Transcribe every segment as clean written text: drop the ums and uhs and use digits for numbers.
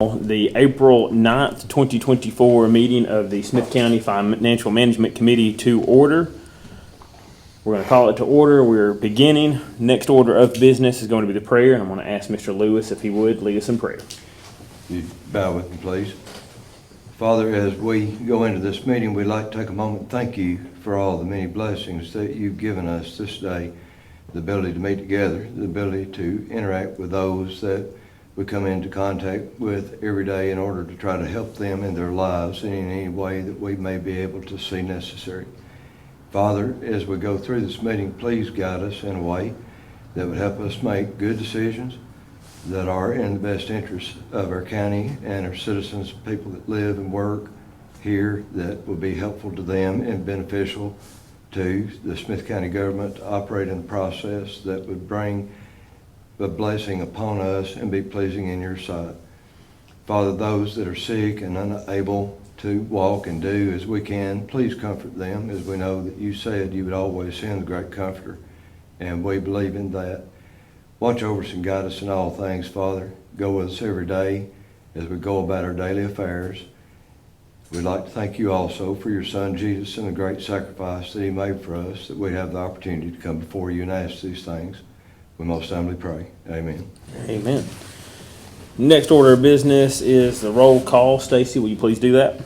The April 9th, 2024 meeting of the Smith County Financial Management Committee to order. We're going to call it to order. We're beginning. Next order of business is going to be the prayer, and I'm going to ask Mr. Lewis if he would lead us in prayer. You bow with me, please. Father, as we go into this meeting, we'd like to take a moment and thank you for all the many blessings that you've given us this day. The ability to meet together, the ability to interact with those that we come into contact with every day in order to try to help them in their lives in any way that we may be able to see necessary. Father, as we go through this meeting, please guide us in a way that would help us make good decisions that are in the best interest of our county and our citizens, people that live and work here, that will be helpful to them and beneficial to the Smith County government to operate in the process that would bring a blessing upon us and be pleasing in your sight. Father, those that are sick and unable to walk and do as we can, please comfort them, as we know that you said you would always send the great comforter, and we believe in that. Watch over us and guide us in all things, Father. Go with us every day as we go about our daily affairs. We'd like to thank you also for your Son, Jesus, and the great sacrifice that he made for us, that we have the opportunity to come before you and ask these things. We most humbly pray. Amen. Amen. Next order of business is the roll call. Stacy, will you please do that?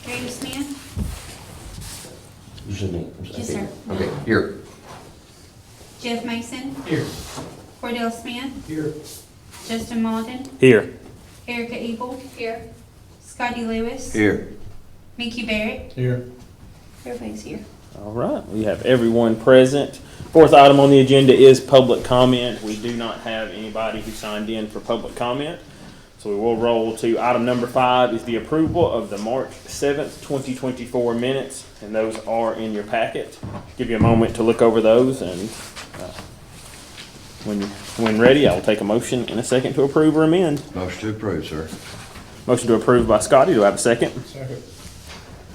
Barry Smith? You should name. Yes, sir. Okay, here. Jeff Mason? Here. Cordell Smith? Here. Justin Malden? Here. Erica Ebel? Here. Scotty Lewis? Here. Mickey Barrett? Here. Everybody's here. All right, we have everyone present. Fourth item on the agenda is public comment. We do not have anybody who signed in for public comment. So we will roll to item number 5 is the approval of the March 7th, 2024 minutes, and those are in your packet. Give you a moment to look over those, and when ready, I will take a motion in a second to approve or amend. Motion to approve, sir. Motion to approve by Scotty. Do I have a second? Second.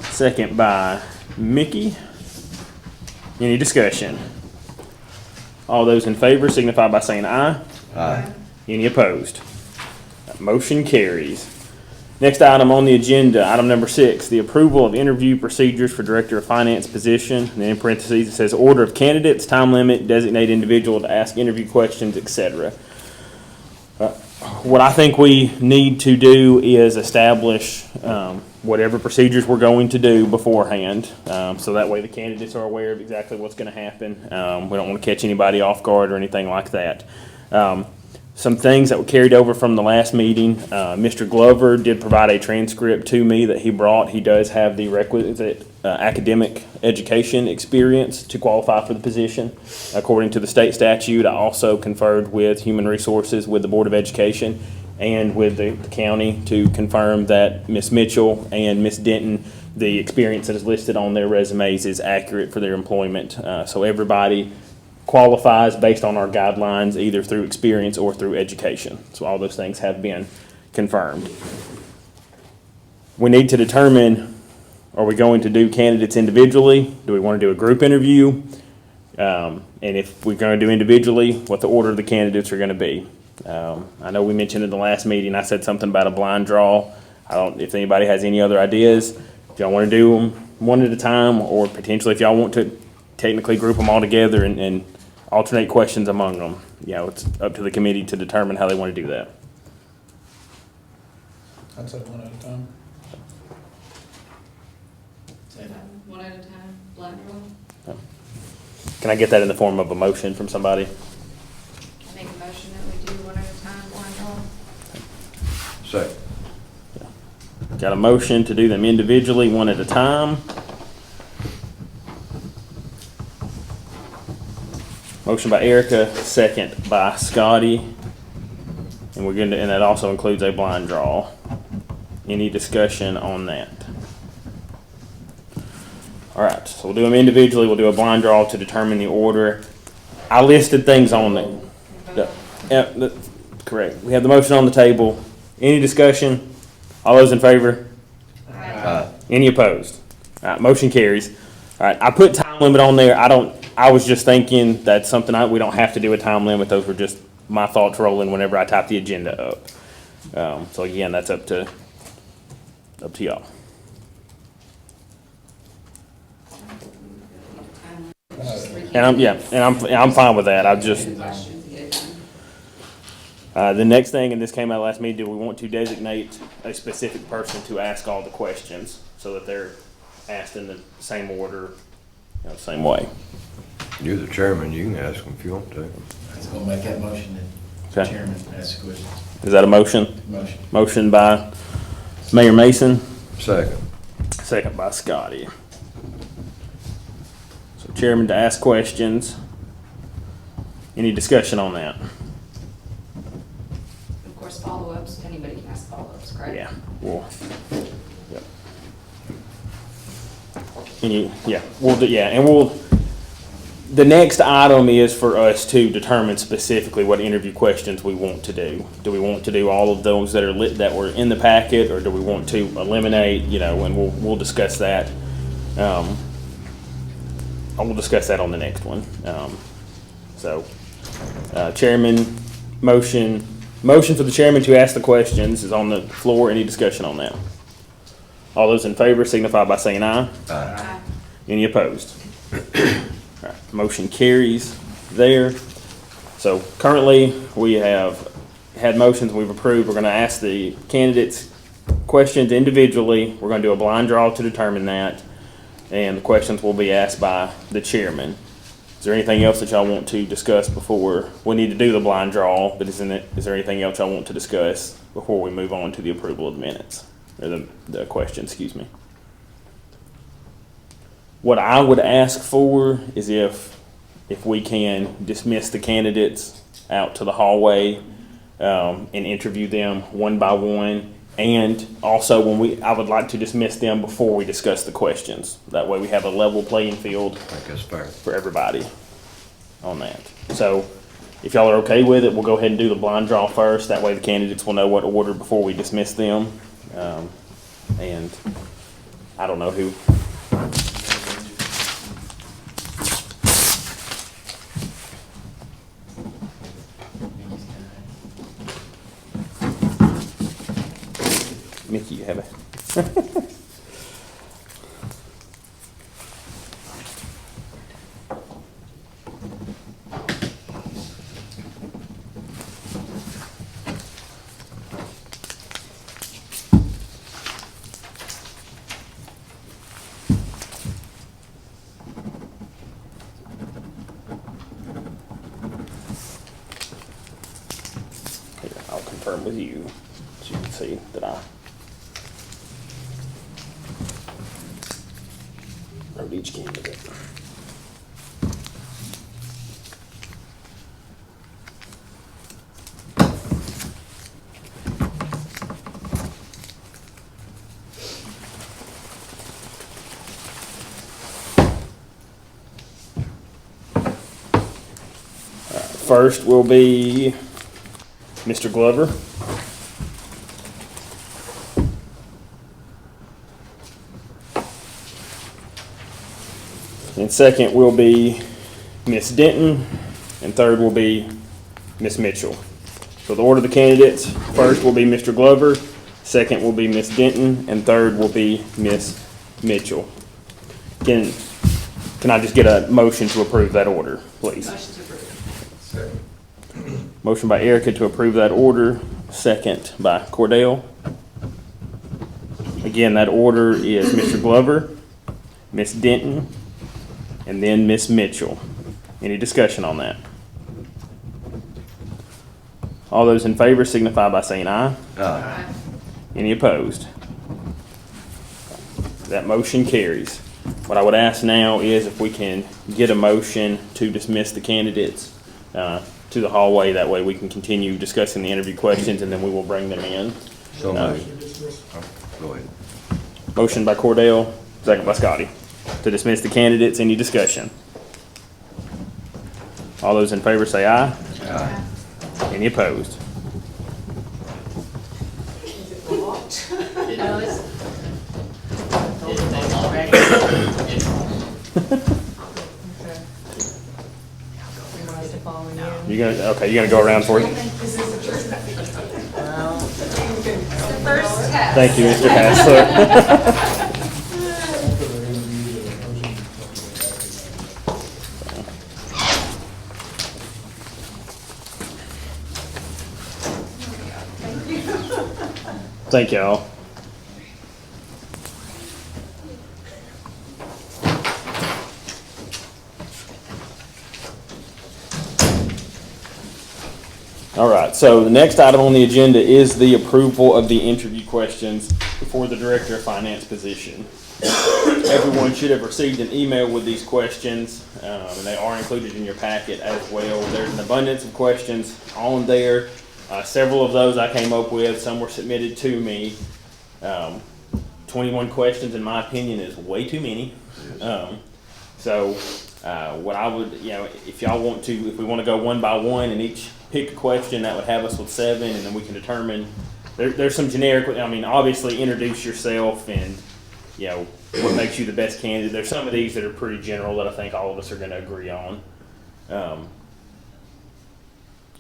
Second by Mickey. Any discussion? All those in favor signify by saying aye. Aye. Any opposed? That motion carries. Next item on the agenda, item number 6, the approval of interview procedures for Director of Finance position. And then in parentheses, it says order of candidates, time limit, designate individual to ask interview questions, etc. What I think we need to do is establish whatever procedures we're going to do beforehand, so that way the candidates are aware of exactly what's going to happen. We don't want to catch anybody off guard or anything like that. Some things that were carried over from the last meeting, Mr. Glover did provide a transcript to me that he brought. He does have the requisite academic education experience to qualify for the position. According to the state statute, I also conferred with Human Resources, with the Board of Education, and with the county to confirm that Ms. Mitchell and Ms. Denton, the experience that is listed on their resumes is accurate for their employment. So everybody qualifies based on our guidelines, either through experience or through education. So all those things have been confirmed. We need to determine, are we going to do candidates individually? Do we want to do a group interview? And if we're going to do individually, what the order of the candidates are going to be. I know we mentioned in the last meeting, I said something about a blind draw. If anybody has any other ideas, if y'all want to do them one at a time, or potentially if y'all want to technically group them all together and alternate questions among them. It's up to the committee to determine how they want to do that. I'd say one at a time. One at a time, blind draw. Can I get that in the form of a motion from somebody? I make a motion that we do one at a time, blind draw. Second. Got a motion to do them individually, one at a time. Motion by Erica, second by Scotty. And and that also includes a blind draw. Any discussion on that? All right, so we'll do them individually. We'll do a blind draw to determine the order. I listed things on there. Correct. We have the motion on the table. Any discussion? All those in favor? Aye. Any opposed? All right, motion carries. All right, I put time limit on there. I was just thinking that's something we don't have to do a time limit. Those were just my thoughts rolling whenever I typed the agenda up. So again, that's up to y'all. And I'm fine with that. I just, the next thing, and this came out last meeting, do we want to designate a specific person to ask all the questions so that they're asked in the same order, same way? You're the chairman, you can ask them if you want to. I was gonna make that motion then. Okay. Chairman, ask the question. Is that a motion? Motion. Motion by Mayor Mason, Second. second by Scotty. So chairman to ask questions. Any discussion on that? Of course, follow-ups, anybody can ask follow-ups, correct? Yeah, yep. The next item is for us to determine specifically what interview questions we want to do. Do we want to do all of those that were in the packet, or do we want to eliminate, and we'll discuss that. I will discuss that on the next one. Chairman, motion for the chairman to ask the questions is on the floor. Any discussion on that? All those in favor signify by saying aye. Aye. Any opposed? All right, motion carries there. So currently, we have had motions we've approved. We're going to ask the candidates questions individually. We're going to do a blind draw to determine that, and the questions will be asked by the chairman. Is there anything else that y'all want to discuss before we need to do the blind draw? But is there anything else y'all want to discuss before we move on to the approval of the minutes or the question? Excuse me. What I would ask for is if we can dismiss the candidates out to the hallway and interview them one by one, and also I would like to dismiss them before we discuss the questions. That way we have a level playing field I think that's fair. for everybody on that. So if y'all are okay with it, we'll go ahead and do the blind draw first. That way the candidates will know what order before we dismiss them. And I don't know who. Mickey, you have it. Here, I'll confirm with you so you can see that I wrote each candidate. First will be Mr. Glover. And second will be Miss Denton, and third will be Miss Mitchell. So the order of the candidates, first will be Mr. Glover, second will be Miss Denton, and third will be Miss Mitchell. Can I just get a motion to approve that order, please? Motion to approve. Second. Motion by Erica to approve that order, second by Cordell. Again, that order is Mr. Glover, Miss Denton, and then Miss Mitchell. Any discussion on that? All those in favor signify by saying aye. Aye. Any opposed? That motion carries. What I would ask now is if we can get a motion to dismiss the candidates to the hallway. That way we can continue discussing the interview questions, and then we will bring them in. So moved. Go ahead. Motion by Cordell, second by Scotty. To dismiss the candidates. Any discussion? All those in favor say aye. Aye. Any opposed? You gonna go around for it? First test. Thank you, Mr. Hassler. Thank y'all. All right, so the next item on the agenda is the approval of the interview questions for the Director of Finance position. Everyone should have received an email with these questions, and they are included in your packet as well. There's an abundance of questions on there. Several of those I came up with, some were submitted to me. 21 questions, in my opinion, is way too many. What I would, if y'all want to, if we want to go one by one and each pick a question, that would have us with 7, and then we can determine, there's some generic, obviously introduce yourself and, what makes you the best candidate. There's some of these that are pretty general that I think all of us are going to agree on.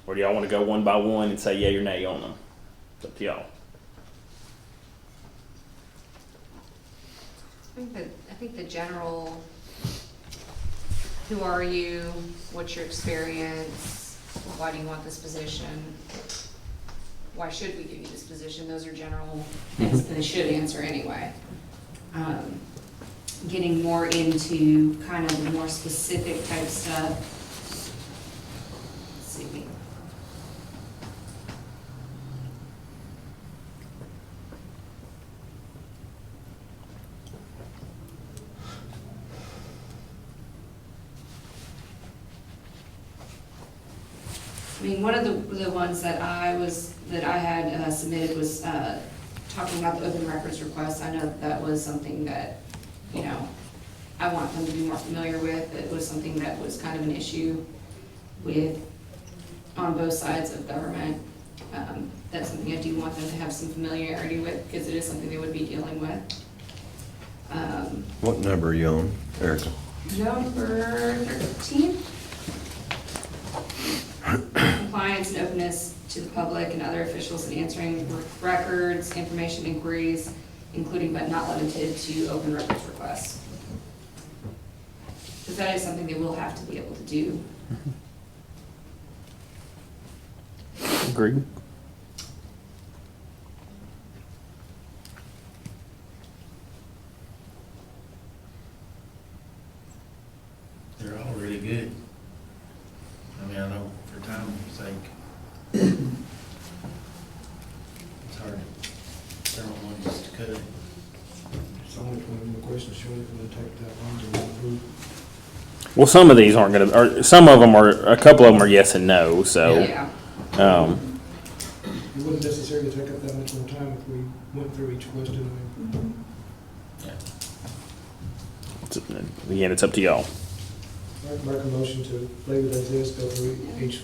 Or do y'all want to go one by one and say yay or nay on them? It's up to y'all. I think the general, who are you, what's your experience, why do you want this position, why should we give you this position, those are general things that they should answer anyway. Getting more into kind of the more specific type stuff. Let's see. One of the ones that I had submitted was talking about the open records request. I know that was something that, I want them to be more familiar with. It was something that was kind of an issue on both sides of government. That's something I do want them to have some familiarity with, because it is something they would be dealing with. What number are you on, Erica? Number 13. Compliance and openness to the public and other officials in answering records, information inquiries, including but not limited to open records requests. Because that is something they will have to be able to do. Agreed. They're all really good. I know for time's sake, it's hard to throw one just to cut it. There's only 20 more questions, surely it's going to take that long to approve. Well, some of these aren't going to, or some of them are, a couple of them are yes and no, so. Yeah. It wouldn't necessarily take up that much more time if we went through each question. Again, it's up to y'all. I'd make a motion to leave it as is, go through each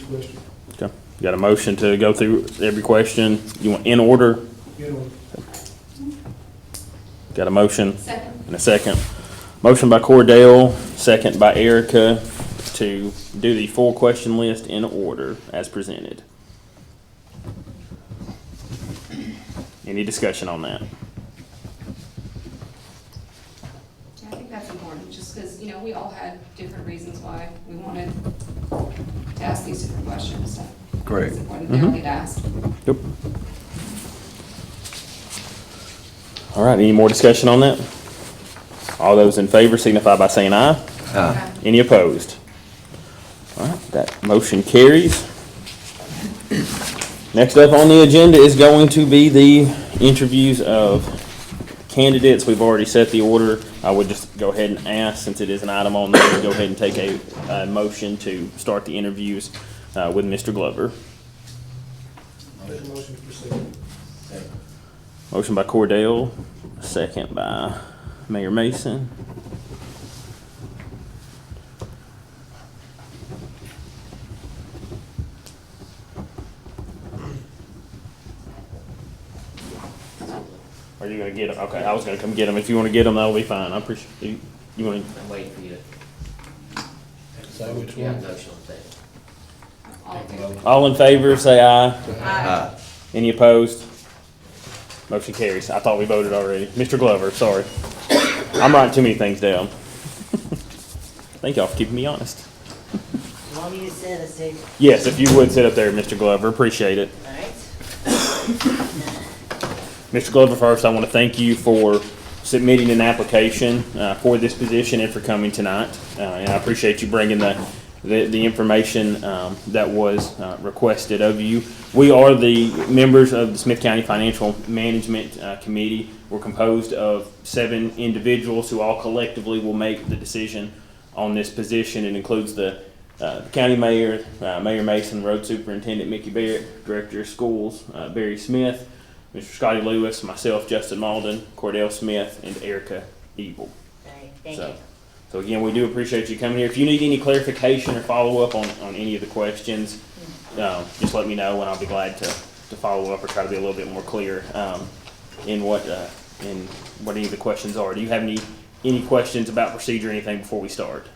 question. Okay. Got a motion to go through every question. You want in order? Got a motion Second. and a second. Motion by Cordell, second by Erica to do the full question list in order as presented. Any discussion on that? I think that's important, just because, we all had different reasons why we wanted to ask these different questions. So Correct. it's important they all get asked. Yep. All right, any more discussion on that? All those in favor signify by saying aye. Aye. Any opposed? All right, that motion carries. Next up on the agenda is going to be the interviews of candidates. We've already set the order. I would just go ahead and ask, since it is an item on there, to go ahead and take a motion to start the interviews with Mr. Glover. Make a motion to proceed. Second. Motion by Cordell, second by Mayor Mason. Are you gonna get them? Okay, I was gonna come get them. If you wanna get them, that'll be fine. I appreciate you. You wanna, I'm waiting for you to. So which Yeah, one? motion on that. All in favor? all in favor, say aye. Aye. Any opposed? Motion carries. I thought we voted already. Mr. Glover, sorry. I'm writing too many things down. Thank y'all for keeping me honest. You want me to sit in the seat? Yes, if you would sit up there, Mr. Glover, appreciate it. All right. Mr. Glover, first, I want to thank you for submitting an application for this position and for coming tonight. And I appreciate you bringing the information that was requested of you. We are the members of the Smith County Financial Management Committee. We're composed of 7 individuals who all collectively will make the decision on this position. It includes the county mayor, Mayor Mason, road superintendent Mickey Barrett, director of schools Barry Smith, Mr. Scotty Lewis, myself, Justin Malden, Cordell Smith, and Erica Ebel. All right, thank So- you. So again, we do appreciate you coming here. If you need any clarification or follow-up on any of the questions, just let me know, and I'll be glad to follow up or try to be a little bit more clear in what any of the questions are. Do you have any questions about procedure or anything before we start?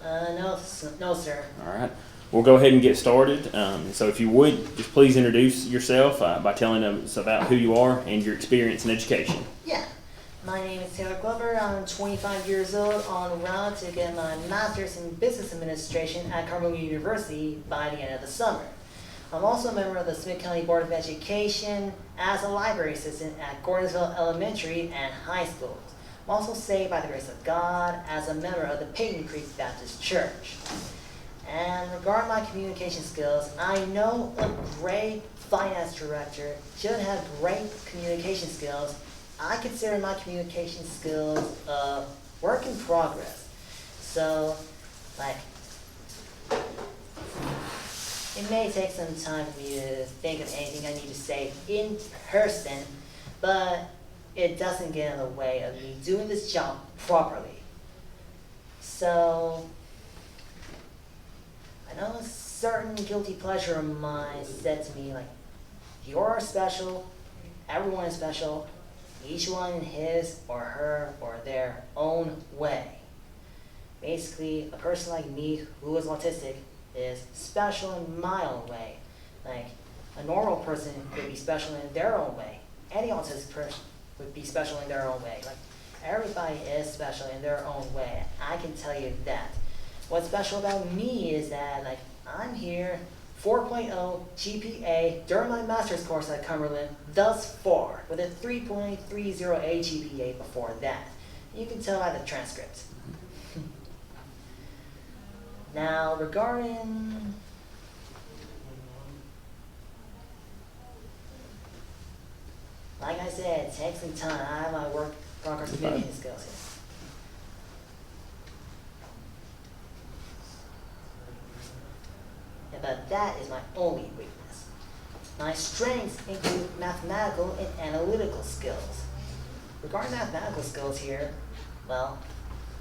No, sir. All right, we'll go ahead and get started. So if you would, just please introduce yourself by telling us about who you are and your experience in education. Yeah. My name is Taylor Glover. I'm 25 years old, en route to get my master's in business administration at Carmel University by the end of the summer. I'm also a member of the Smith County Board of Education as a library assistant at Gordonsville Elementary and High Schools. I'm also saved by the grace of God as a member of the Peyton Creek Baptist Church. And regarding my communication skills, I know a great finance director should have great communication skills. I consider my communication skills a work in progress. So, like, it may take some time for me to think of anything I need to say in person, but it doesn't get in the way of me doing this job properly. So, I know a certain guilty pleasure of mine said to me, like, you're special, everyone is special, each one in his or her or their own way. Basically, a person like me who is autistic is special in my own way. Like, a normal person would be special in their own way. Any autistic person would be special in their own way. Like, everybody is special in their own way. I can tell you that. What's special about me is that, like, I'm here, 4.0 GPA during my master's course at Cumberland thus far, with a 3.30 GPA before that. You can tell by the transcript. Now, regarding like I said, it takes some time. I have my work progress communication skills here. But that is my only weakness. My strengths include mathematical and analytical skills. Regarding mathematical skills here, well,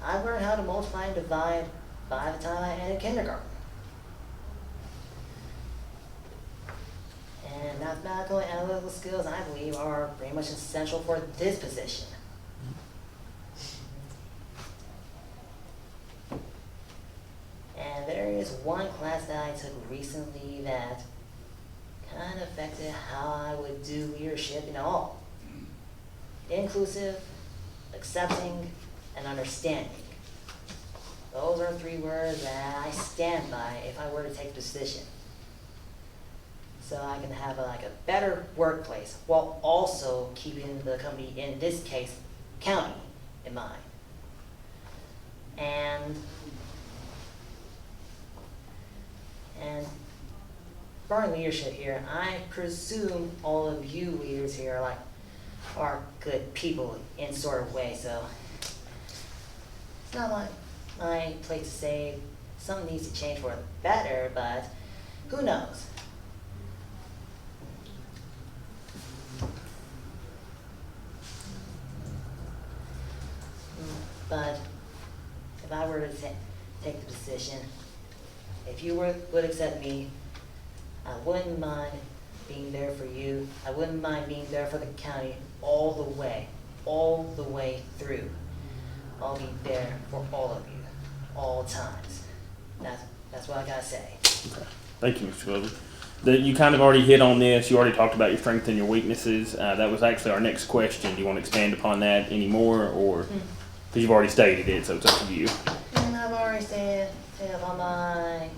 I learned how to multiply and divide by the time I ended kindergarten. And mathematical and analytical skills, I believe, are pretty much essential for this position. And there is one class that I took recently that kind of affected how I would do leadership in all. Inclusive, accepting, and understanding. Those are 3 words that I stand by if I were to take the position. So I can have a better workplace while also keeping the company, in this case, county, in mind. And for leadership here, I presume all of you leaders here are good people in sort of way, so it's not my place to say something needs to change for the better, but who knows? But if I were to take the position, if you would accept me, I wouldn't mind being there for you. I wouldn't mind being there for the county all the way through. I'll be there for all of you, all times. That's what I gotta say. Okay. Thank you, Mr. Glover. You kind of already hit on this. You already talked about your strengths and your weaknesses. That was actually our next question. Do you want to expand upon that anymore, or because you've already stated it, so it's up to you. I've already said about my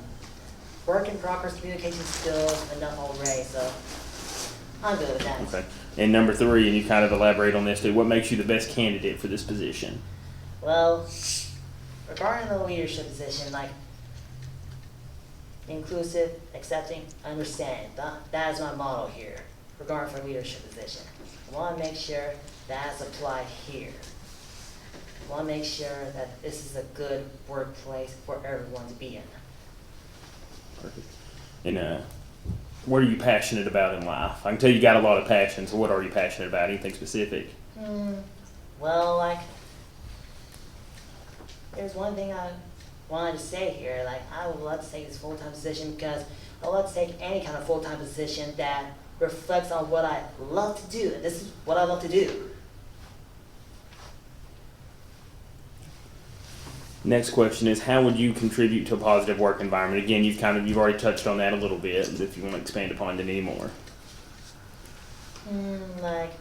work in progress communication skills enough already, so I'm good with that. Okay. And number 3, and you kind of elaborate on this too. What makes you the best candidate for this position? Well, regarding the leadership position, like inclusive, accepting, understanding. That is my motto here, regarding for leadership position. I want to make sure that's applied here. I want to make sure that this is a good workplace for everyone to be in. Perfect. And what are you passionate about in life? I can tell you got a lot of passion, so what are you passionate about? Anything specific? Well, like, there's one thing I wanted to say here. Like, I would love to take this full-time position because I love to take any kind of full-time position that reflects on what I love to do. And this is what I love to do. Next question is, how would you contribute to a positive work environment? Again, you've already touched on that a little bit, if you want to expand upon it any more. Like,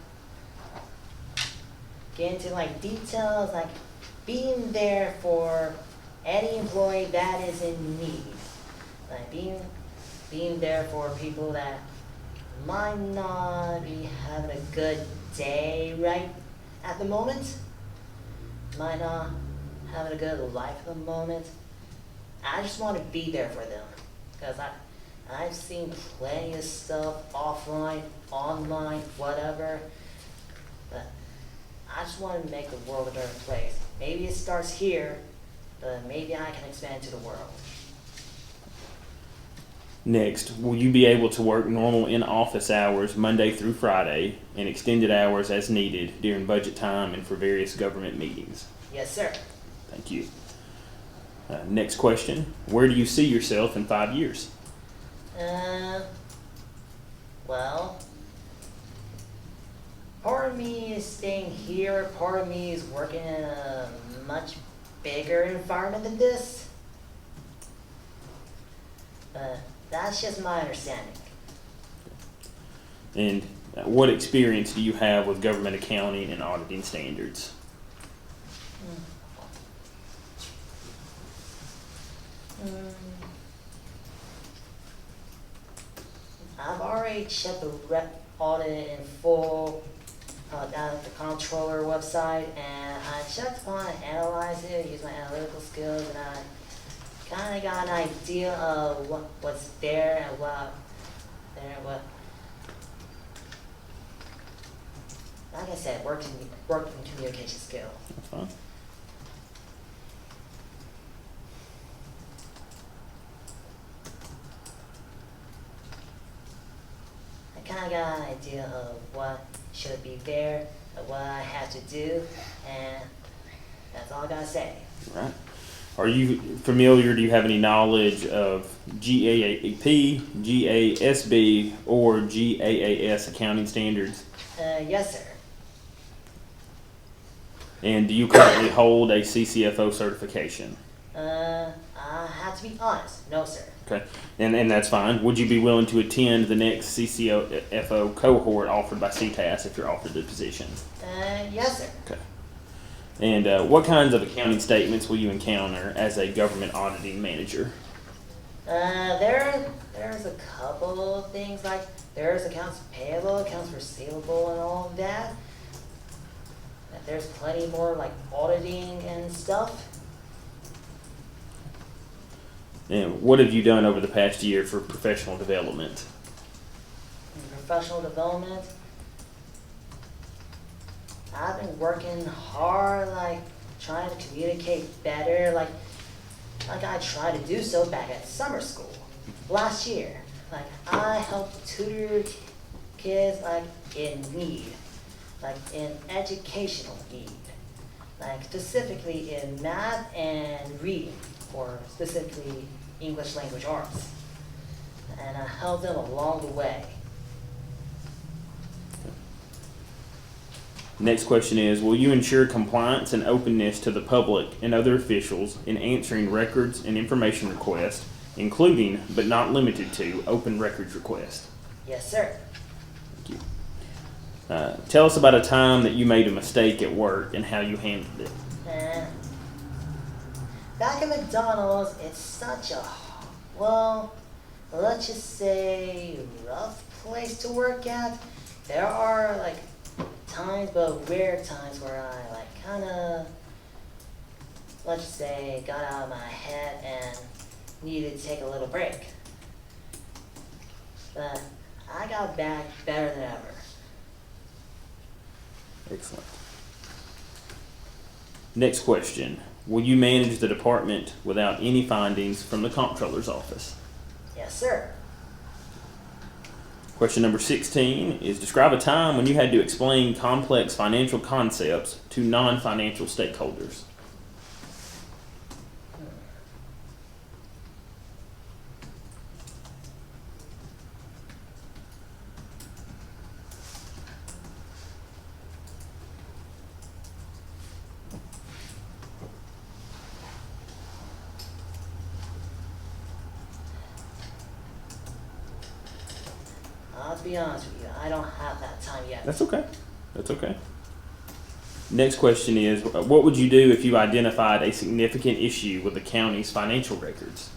get into like details, like being there for any employee that is in need. Like being there for people that might not be having a good day right at the moment, might not having a good life at the moment. I just want to be there for them because I've seen plenty of stuff offline, online, whatever, but I just want to make the world a better place. Maybe it starts here, but maybe I can expand to the world. Next, will you be able to work normal in-office hours Monday through Friday and extended hours as needed during budget time and for various government meetings? Yes, sir. Thank you. Next question, where do you see yourself in 5 years? Well, part of me is staying here, part of me is working in a much bigger environment than this. That's just my understanding. And what experience do you have with government accounting and auditing standards? I've already checked the rep audit in full down at the comptroller website, and I checked upon it, analyzed it, used my analytical skills, and I kind of got an idea of what's there and what. Like I said, work in communication skill. That's fine. I kind of got an idea of what should be there, of what I have to do, and that's all I gotta say. Right. Are you familiar, do you have any knowledge of GAAP, GASB, or GAAS accounting standards? Yes, sir. And do you currently hold a CCFO certification? I have to be honest, no, sir. Okay, and that's fine. Would you be willing to attend the next CCFO cohort offered by CTAS if you're offered the position? Yes, sir. Okay. And what kinds of accounting statements will you encounter as a government auditing manager? There's a couple of things, like there's accounts payable, accounts receivable, and all of that. There's plenty more like auditing and stuff. And what have you done over the past year for professional development? Professional development. I've been working hard, like trying to communicate better, like I tried to do so back at summer school last year. Like I helped tutor kids like in need, like in educational need, like specifically in math and reading, or specifically English language arts. And I helped them along the way. Next question is, will you ensure compliance and openness to the public and other officials in answering records and information requests including but not limited to open records request. Yes, sir. Thank you. Tell us about a time that you made a mistake at work and how you handled it. Back at McDonald's, it's such a, well, let's just say rough place to work at. There are like times, but weird times where I like kind of, let's just say, got out of my head and needed to take a little break. But I got back better than ever. Excellent. Next question. Will you manage the department without any findings from the comptroller's office? Yes, sir. Question number 16 is describe a time when you had to explain complex financial concepts to non-financial stakeholders. I'll be honest with you, I don't have that time yet. That's okay. That's okay. Next question is, what would you do if you identified a significant issue with the county's financial records?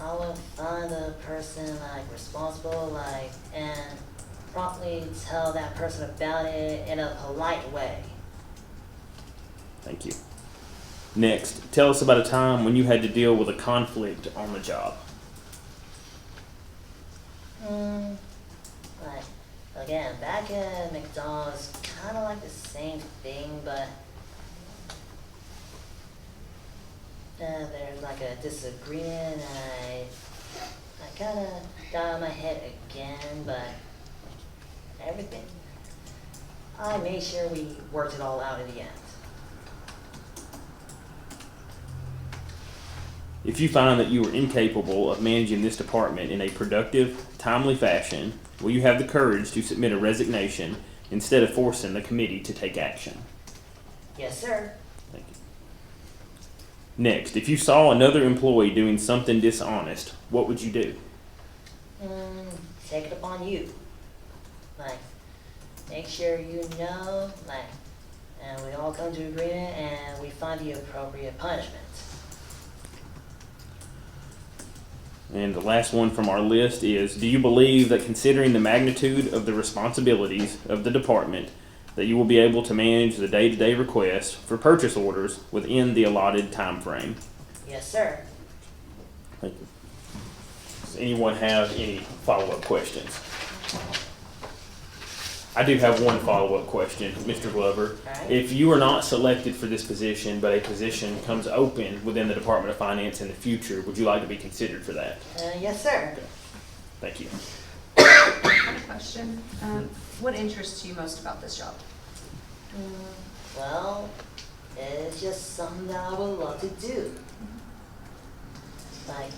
I will find the person like responsible, like, and promptly tell that person about it in a polite way. Thank you. Next, tell us about a time when you had to deal with a conflict on the job. Like, again, back at McDonald's, kind of like the same thing, but there's like a disagreement, and I kind of got out of my head again, but everything, I made sure we worked it all out in the end. If you find that you are incapable of managing this department in a productive, timely fashion, will you have the courage to submit a resignation instead of forcing the committee to take action? Yes, sir. Thank you. Next, if you saw another employee doing something dishonest, what would you do? Take it upon you. Like, make sure you know, like, and we all come to agreement and we find the appropriate punishment. And the last one from our list is, do you believe that considering the magnitude of the responsibilities of the department, that you will be able to manage the day-to-day requests for purchase orders within the allotted time frame? Yes, sir. Thank you. Does anyone have any follow-up questions? I do have one follow-up question, Mr. Glover. Alright. If you are not selected for this position, but a position comes open within the Department of Finance in the future, would you like to be considered for that? Yes, sir. Thank you. I have a question. What interests you most about this job? Well, it's just something that I would love to do. Like,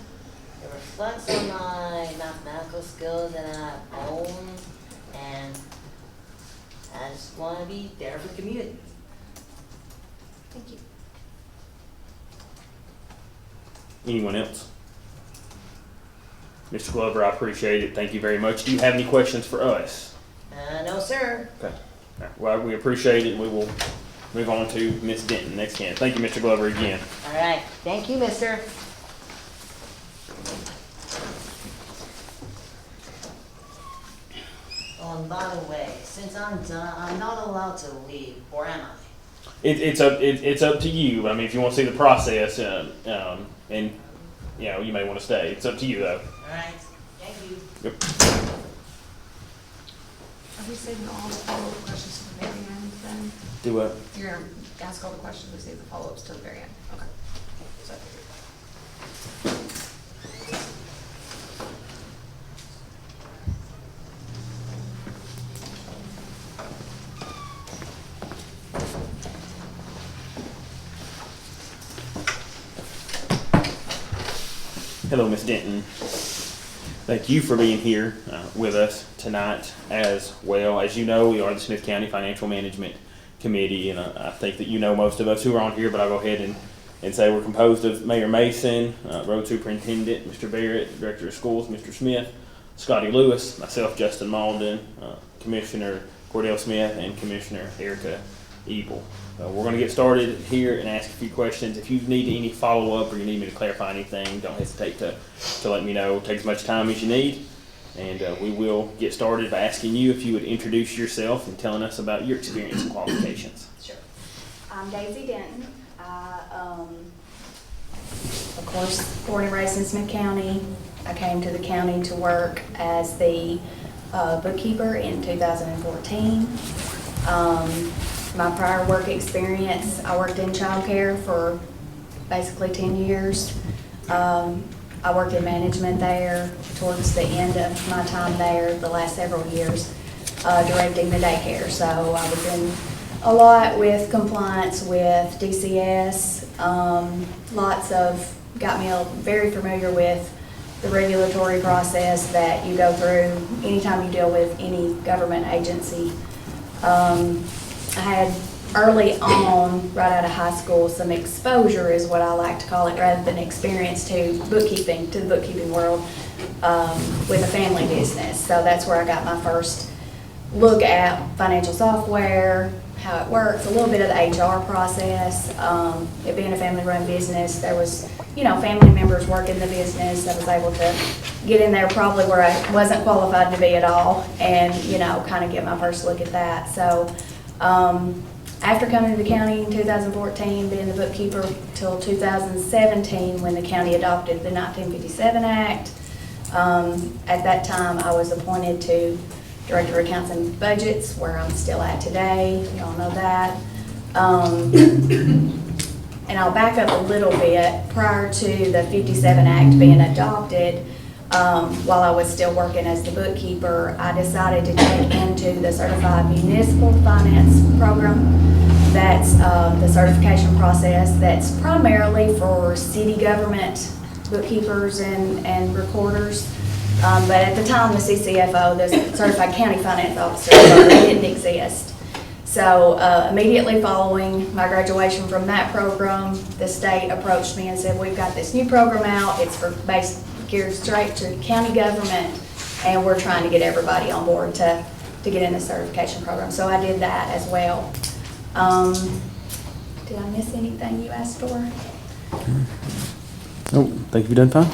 it reflects on my mathematical skills that I own, and I just want to be there for the community. Thank you. Anyone else? Mr. Glover, I appreciate it. Thank you very much. Do you have any questions for us? No, sir. Okay. All right. Well, we appreciate it, and we will move on to Ms. Denton next can. Thank you, Mr. Glover, again. All right. Thank you, mister. Oh, and by the way, since I'm done, I'm not allowed to leave, or am I? It's up to you. I mean, if you want to see the process, and you know, you may want to stay. It's up to you, though. All right. Thank you. Yep. Are we saving all the follow-up questions to the very end then? Do what? You're gonna ask all the questions, we save the follow-ups till the very end? Okay. So I figured. Hello, Ms. Denton. Thank you for being here with us tonight as well. As you know, we are the Smith County Financial Management Committee, and I think that you know most of us who are on here, but I'll go ahead and say we're composed of Mayor Mason, Road Superintendent, Mr. Barrett, Director of Schools, Mr. Smith, Scotty Lewis, myself, Justin Malden, Commissioner Cordell Smith, and Commissioner Erica Ebel. We're going to get started here and ask a few questions. If you need any follow-up or you need me to clarify anything, don't hesitate to let me know. Take as much time as you need, and we will get started by asking you if you would introduce yourself and telling us about your experience and qualifications. Sure. I'm Daisy Denton. Of course, born and raised in Smith County. I came to the county to work as the bookkeeper in 2014. My prior work experience, I worked in childcare for basically 10 years. I worked in management there towards the end of my time there, the last several years, directing the daycare. So I was in a lot with compliance with DCS, got me very familiar with the regulatory process that you go through anytime you deal with any government agency. I had early on, right out of high school, some exposure is what I like to call it, rather than experience to the bookkeeping world with a family business. So that's where I got my first look at financial software, how it works, a little bit of the HR process. It being a family-run business, there was, family members working the business. I was able to get in there probably where I wasn't qualified to be at all, and kind of get my first look at that. So after coming to the county in 2014, being the bookkeeper till 2017 when the county adopted the 1957 Act. At that time, I was appointed to Director of Accounts and Budgets, where I'm still at today. Y'all know that. And I'll back up a little bit. Prior to the 57 Act being adopted, while I was still working as the bookkeeper, I decided to take into the Certified Municipal Finance Program. That's the certification process that's primarily for city government bookkeepers and recorders. But at the time, the CCFO, the Certified County Finance Officer, didn't exist. So immediately following my graduation from that program, the state approached me and said, we've got this new program out. It's geared straight to county government, and we're trying to get everybody on board to get in the certification program. So I did that as well. Did I miss anything you asked for? Oh, think you've done fine.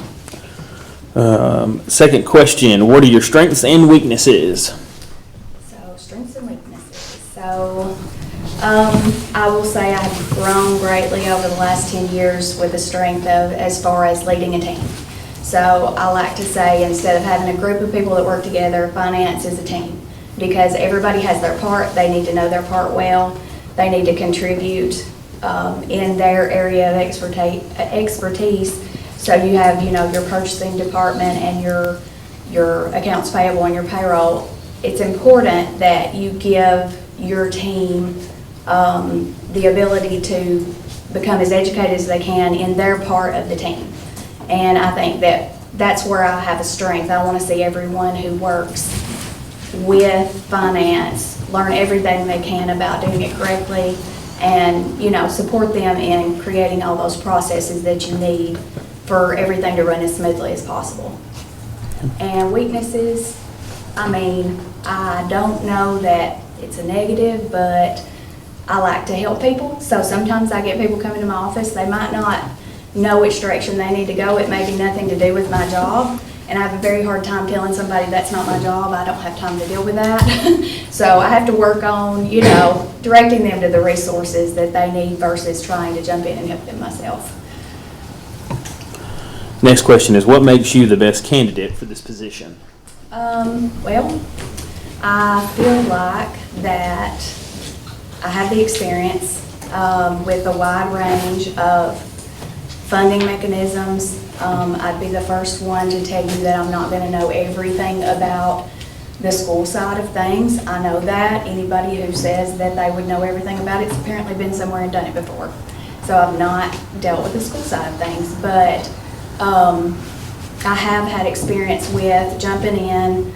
Second question, what are your strengths and weaknesses? So strengths and weaknesses. So I will say I've grown greatly over the last 10 years with the strength of as far as leading a team. So I like to say, instead of having a group of people that work together, finance is a team, because everybody has their part. They need to know their part well. They need to contribute in their area of expertise. So you have, your purchasing department and your accounts payable and your payroll. It's important that you give your team the ability to become as educated as they can in their part of the team. And I think that's where I have a strength. I want to see everyone who works with finance learn everything they can about doing it correctly, and support them in creating all those processes that you need for everything to run as smoothly as possible. And weaknesses, I don't know that it's a negative, but I like to help people. So sometimes I get people coming to my office, they might not know which direction they need to go. It may be nothing to do with my job, and I have a very hard time telling somebody that's not my job. I don't have time to deal with that. So I have to work on, directing them to the resources that they need versus trying to jump in and help them myself. Next question is, what makes you the best candidate for this position? Well, I feel like that I have the experience with a wide range of funding mechanisms. I'd be the first one to tell you that I'm not going to know everything about the school side of things. I know that. Anybody who says that they would know everything about it's apparently been somewhere and done it before. So I've not dealt with the school side of things, but I have had experience with jumping in,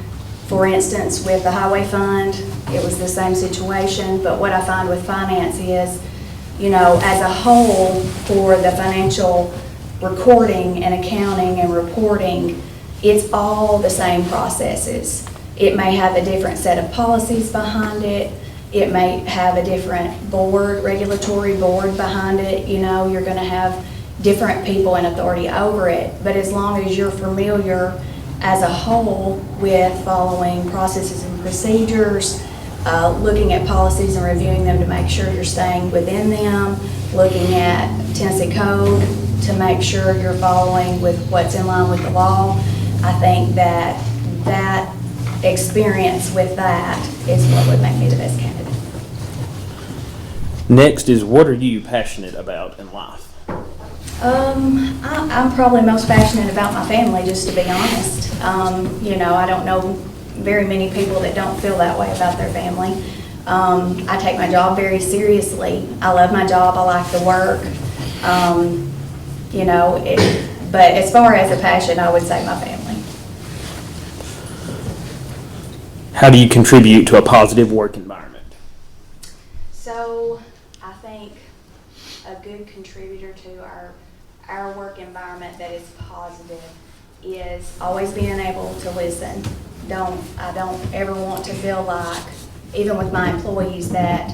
for instance, with the highway fund. It was the same situation, but what I find with finance is, you know, as a whole, for the financial recording and accounting and reporting, it's all the same processes. It may have a different set of policies behind it. It may have a different board, regulatory board behind it. You know, you're gonna have different people and authority over it. But as long as you're familiar as a whole with following processes and procedures, looking at policies and reviewing them to make sure you're staying within them, looking at Tennessee code to make sure you're following with what's in line with the law, I think that that experience with that is what would make me the best candidate. Next is, what are you passionate about in life? I'm probably most passionate about my family, just to be honest. You know, I don't know very many people that don't feel that way about their family. I take my job very seriously. I love my job. I like the work. You know, but as far as a passion, I would say my family. How do you contribute to a positive work environment? So I think a good contributor to our work environment that is positive is always being able to listen. I don't ever want to feel like, even with my employees, that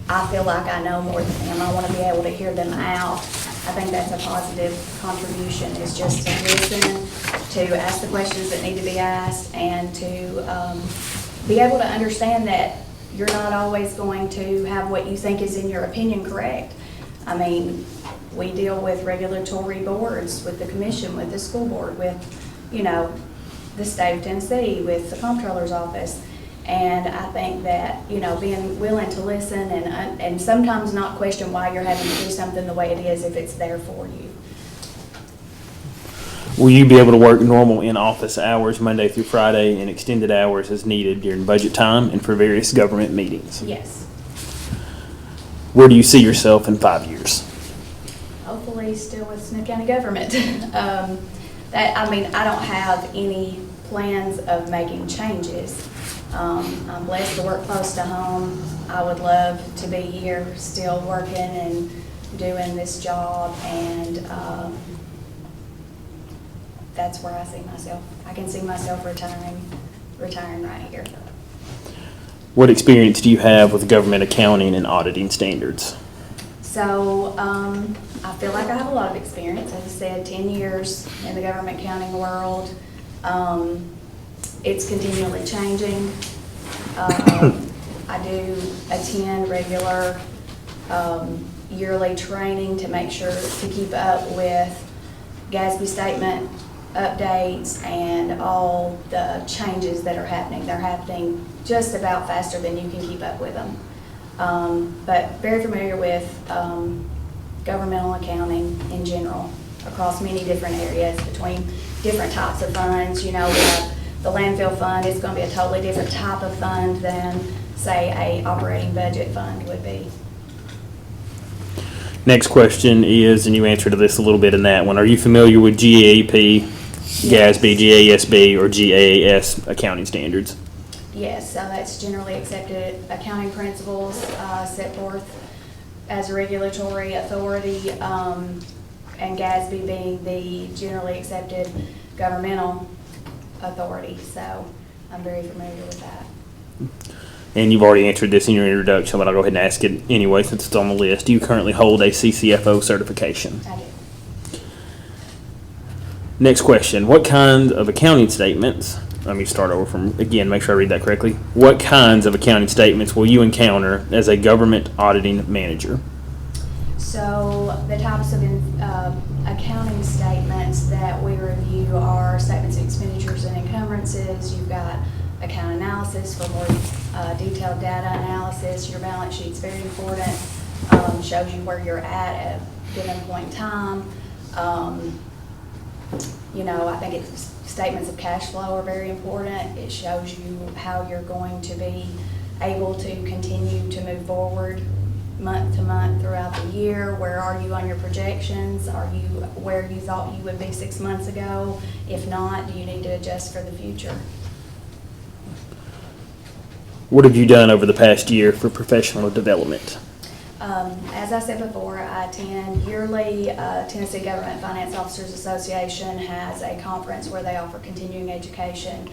I feel like I know more than them. I want to be able to hear them out. I think that's a positive contribution, is just to listen, to ask the questions that need to be asked, and to be able to understand that you're not always going to have what you think is in your opinion correct. I mean, we deal with regulatory boards, with the commission, with the school board, with, you know, the state of Tennessee, with the comptroller's office. And I think that, you know, being willing to listen and sometimes not question why you're having to do something the way it is if it's there for you. Will you be able to work normal in-office hours Monday through Friday and extended hours as needed during budget time and for various government meetings? Yes. Where do you see yourself in 5 years? Hopefully still with Smith County government. I don't have any plans of making changes. I'm blessed to work close to home. I would love to be here still working and doing this job, and that's where I see myself. I can see myself retiring right here. What experience do you have with government accounting and auditing standards? So I feel like I have a lot of experience. As I said, 10 years in the government accounting world. It's continually changing. I do attend regular yearly training to make sure to keep up with GASB statement updates and all the changes that are happening. They're happening just about faster than you can keep up with them. But very familiar with governmental accounting in general across many different areas between different types of funds. You know, we have the landfill fund. It's going to be a totally different type of fund than, say, a operating budget fund would be. Next question is, and you answered this a little bit in that one, are you familiar with GAAP, GASB, GASB, or GAAS accounting standards? Yes, that's generally accepted accounting principles set forth as a regulatory authority, and GASB being the generally accepted governmental authority. So I'm very familiar with that. And you've already answered this in your introduction, but I'll go ahead and ask it anyway since it's on the list. Do you currently hold a CCFO certification? I do. Next question. What kind of accounting statements, let me start over from, again, make sure I read that correctly. What kinds of accounting statements will you encounter as a government auditing manager? So the types of accounting statements that we review are statements of expenditures and encumbrances. You've got account analysis for more detailed data analysis. Your balance sheet's very important. Shows you where you're at a given point in time. You know, I think statements of cash flow are very important. It shows you how you're going to be able to continue to move forward month to month throughout the year? Where are you on your projections? Are you where you thought you would be 6 months ago? If not, do you need to adjust for the future? What have you done over the past year for professional development? As I said before, I attend yearly. Tennessee Government Finance Officers Association has a conference where they offer continuing education,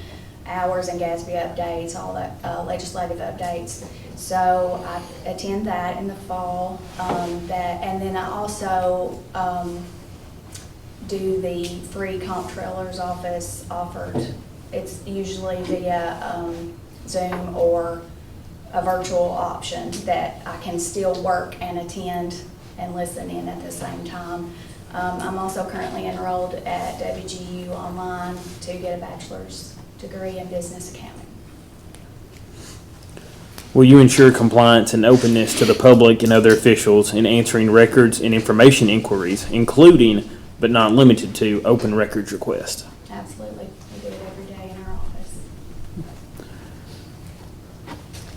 hours and GASB updates, all the legislative updates. So I attend that in the fall. And then I also do the free comptroller's office offered. It's usually via Zoom or a virtual option that I can still work and attend and listen in at the same time. I'm also currently enrolled at WGU online to get a bachelor's degree in business accounting. Will you ensure compliance and openness to the public and other officials in answering records and information inquiries, including but not limited to open records requests? Absolutely. We do it every day in our office.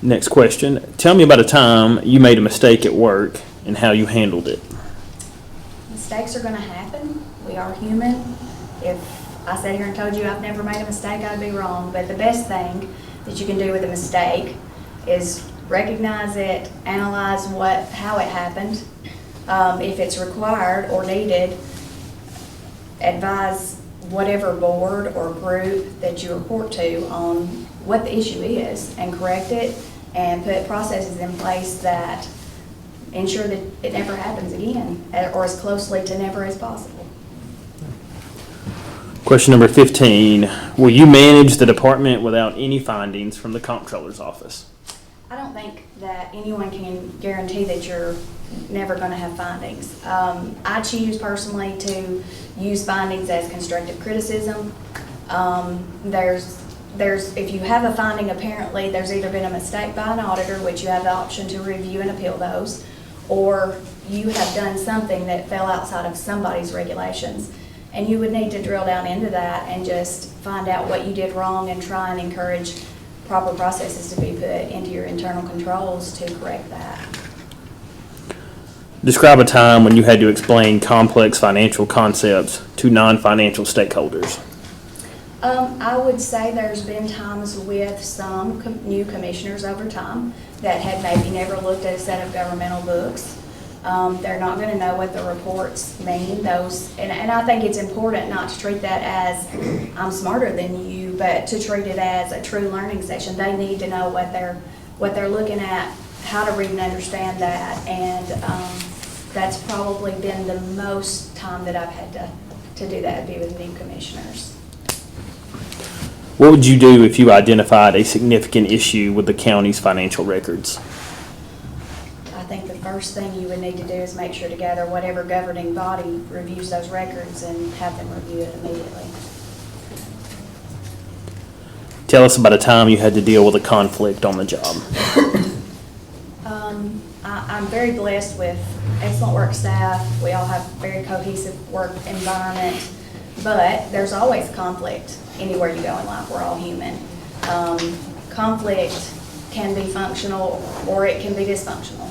Next question. Tell me about a time you made a mistake at work and how you handled it. Mistakes are going to happen. We are human. If I sat here and told you I've never made a mistake, I'd be wrong. But the best thing that you can do with a mistake is recognize it, analyze how it happened. If it's required or needed, advise whatever board or group that you report to on what the issue is and correct it, and put processes in place that ensure that it never happens again, or as closely to never as possible. Question number 15. Will you manage the department without any findings from the comptroller's office? I don't think that anyone can guarantee that you're never going to have findings. I choose personally to use findings as constructive criticism. If you have a finding, apparently there's either been a mistake by an auditor, which you have the option to review and appeal those, or you have done something that fell outside of somebody's regulations. And you would need to drill down into that and just find out what you did wrong and try and encourage proper processes to be put into your internal controls to correct that. Describe a time when you had to explain complex financial concepts to non-financial stakeholders. I would say there's been times with some new commissioners over time that had maybe never looked at a set of governmental books. They're not going to know what the reports mean. And I think it's important not to treat that as I'm smarter than you, but to treat it as a true learning session. They need to know what they're looking at, how to read and understand that, and that's probably been the most time that I've had to do that, would be with new commissioners. What would you do if you identified a significant issue with the county's financial records? I think the first thing you would need to do is make sure to gather whatever governing body reviews those records and have them review it immediately. Tell us about a time you had to deal with a conflict on the job. I'm very blessed with excellent work staff. We all have very cohesive work environment, but there's always conflict anywhere you go in life. We're all human. Conflict can be functional or it can be dysfunctional.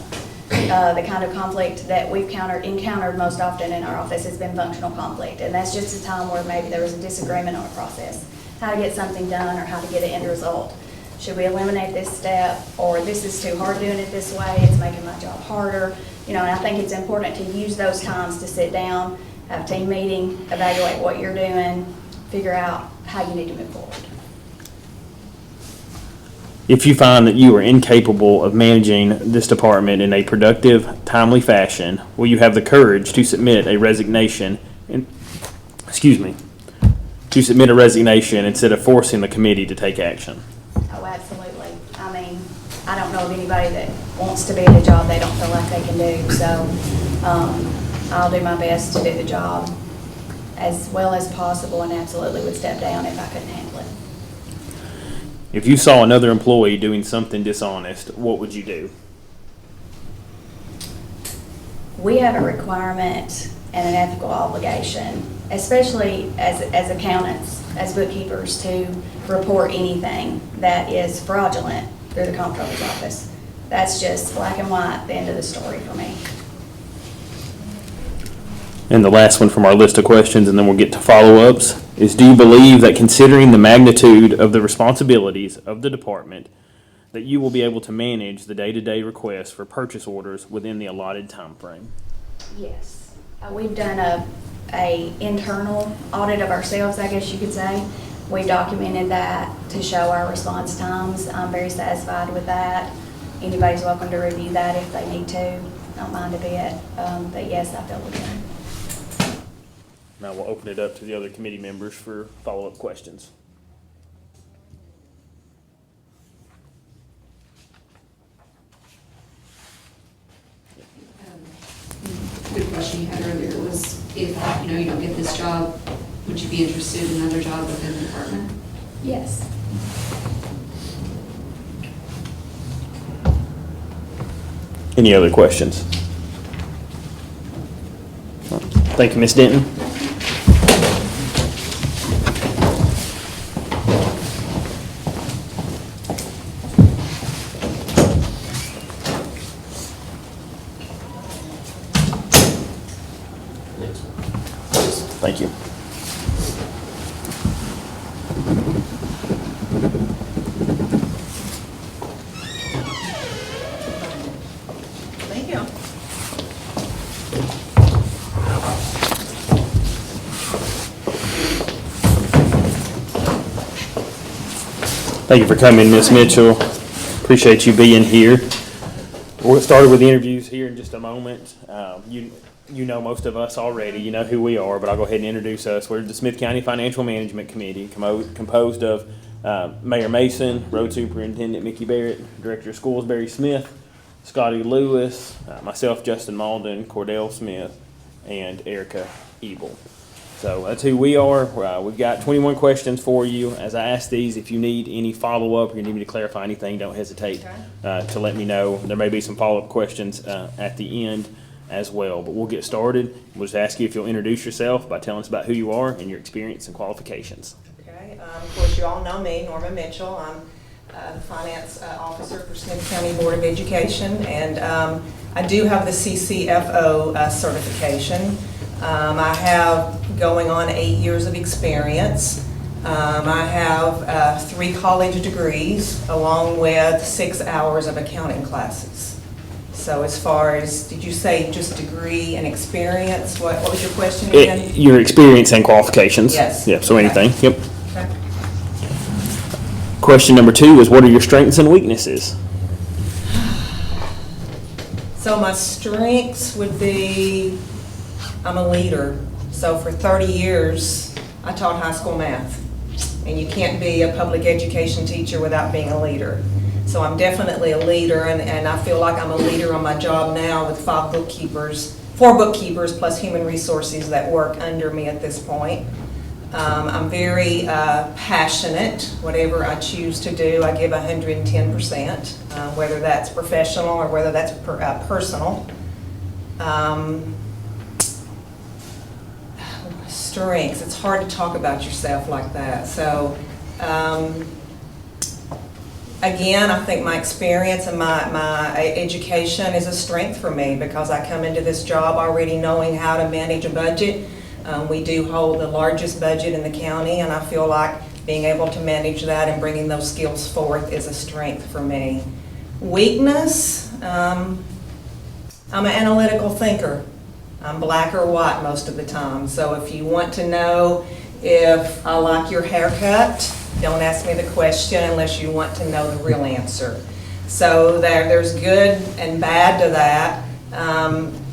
The kind of conflict that we've encountered most often in our office has been functional conflict, and that's just a time where maybe there was a disagreement on a process, how to get something done or how to get an end result. Should we eliminate this step, or this is too hard doing it this way, it's making my job harder. And I think it's important to use those times to sit down, have a team meeting, evaluate what you're doing, figure out how you need to move forward. If you find that you are incapable of managing this department in a productive, timely fashion, will you have the courage to submit a resignation instead of forcing the committee to take action? Oh, absolutely. I mean, I don't know of anybody that wants to be at a job they don't feel like they can do, so I'll do my best to do the job as well as possible, and absolutely would step down if I couldn't handle it. If you saw another employee doing something dishonest, what would you do? We have a requirement and an ethical obligation, especially as accountants, as bookkeepers, to report anything that is fraudulent through the comptroller's office. that's just black and white, the end of the story for me. And the last one from our list of questions, and then we'll get to follow-ups, is do you believe that considering the magnitude of the responsibilities of the department, that you will be able to manage the day-to-day requests for purchase orders within the allotted time frame? Yes. We've done a internal audit of ourselves, I guess you could say. We documented that to show our response times. I'm very satisfied with that. Anybody's welcome to review that if they need to. Don't mind a bit. But yes, I feel we can. Now we'll open it up to the other committee members for follow-up questions. Good question you had earlier was if, you don't get this job, would you be interested in another job within the department? Yes. Any other questions? Thank you, Ms. Denton. Thank you. Thank you. Thank you for coming, Ms. Mitchell. Appreciate you being here. We'll get started with the interviews here in just a moment. You know most of us already. You know who we are, but I'll go ahead and introduce us. We're the Smith County Financial Management Committee, composed of Mayor Mason, Road Superintendent Mickey Barrett, Director of Schools Barry Smith, Scotty Lewis, myself, Justin Malden, Cordell Smith, and Erica Ebel. So that's who we are. We've got 21 questions for you. As I ask these, if you need any follow-up or you need me to clarify anything, don't hesitate to let me know. There may be some follow-up questions at the end as well. But we'll get started. We'll just ask you if you'll introduce yourself by telling us about who you are and your experience and qualifications. Okay, of course, you all know me, Norma Mitchell. I'm the finance officer for Smith County Board of Education, and I do have the CCFO certification. I have going on 8 years of experience. I have 3 college degrees along with 6 hours of accounting classes. So as far as, did you say just degree and experience? What was your question again? Your experience and qualifications. Yes. Yeah, so Okay. anything. Yep. Okay. Question number 2 is, what are your strengths and weaknesses? So my strengths would be, I'm a leader. So for 30 years, I taught high school math. And you can't be a public education teacher without being a leader. So I'm definitely a leader, and I feel like I'm a leader on my job now with 4 bookkeepers plus human resources that work under me at this point. I'm very passionate. Whatever I choose to do, I give 110%, whether that's professional or whether that's personal. Strengths, it's hard to talk about yourself like that. So, again, I think my experience and my education is a strength for me because I come into this job already knowing how to manage a budget. We do hold the largest budget in the county, and I feel like being able to manage that and bringing those skills forth is a strength for me. Weakness, I'm an analytical thinker. I'm black or white most of the time. So if you want to know if I like your haircut, don't ask me the question unless you want to know the real answer. So there's good and bad to that.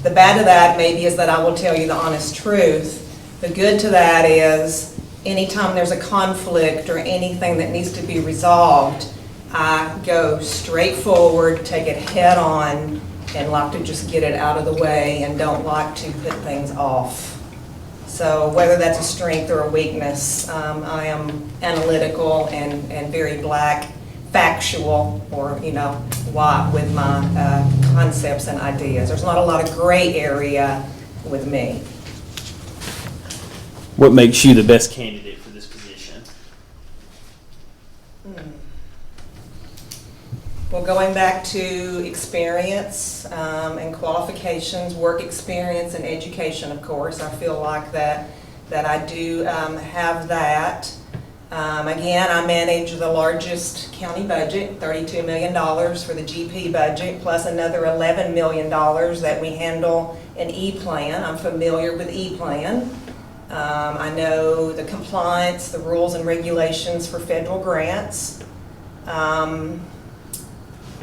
The bad to that maybe is that I will tell you the honest truth. The good to that is anytime there's a conflict or anything that needs to be resolved, I go straight forward, take it head on, and like to just get it out of the way and don't like to put things off. So whether that's a strength or a weakness, I am analytical and very black, factual, or white with my concepts and ideas. There's not a lot of gray area with me. What makes you the best candidate for this position? Well, going back to experience and qualifications, work experience and education, of course, I feel like that I do have that. Again, I manage the largest county budget, $32 million for the GP budget, plus another $11 million that we handle in E-Plan. I'm familiar with E-Plan. I know the compliance, the rules and regulations for federal grants.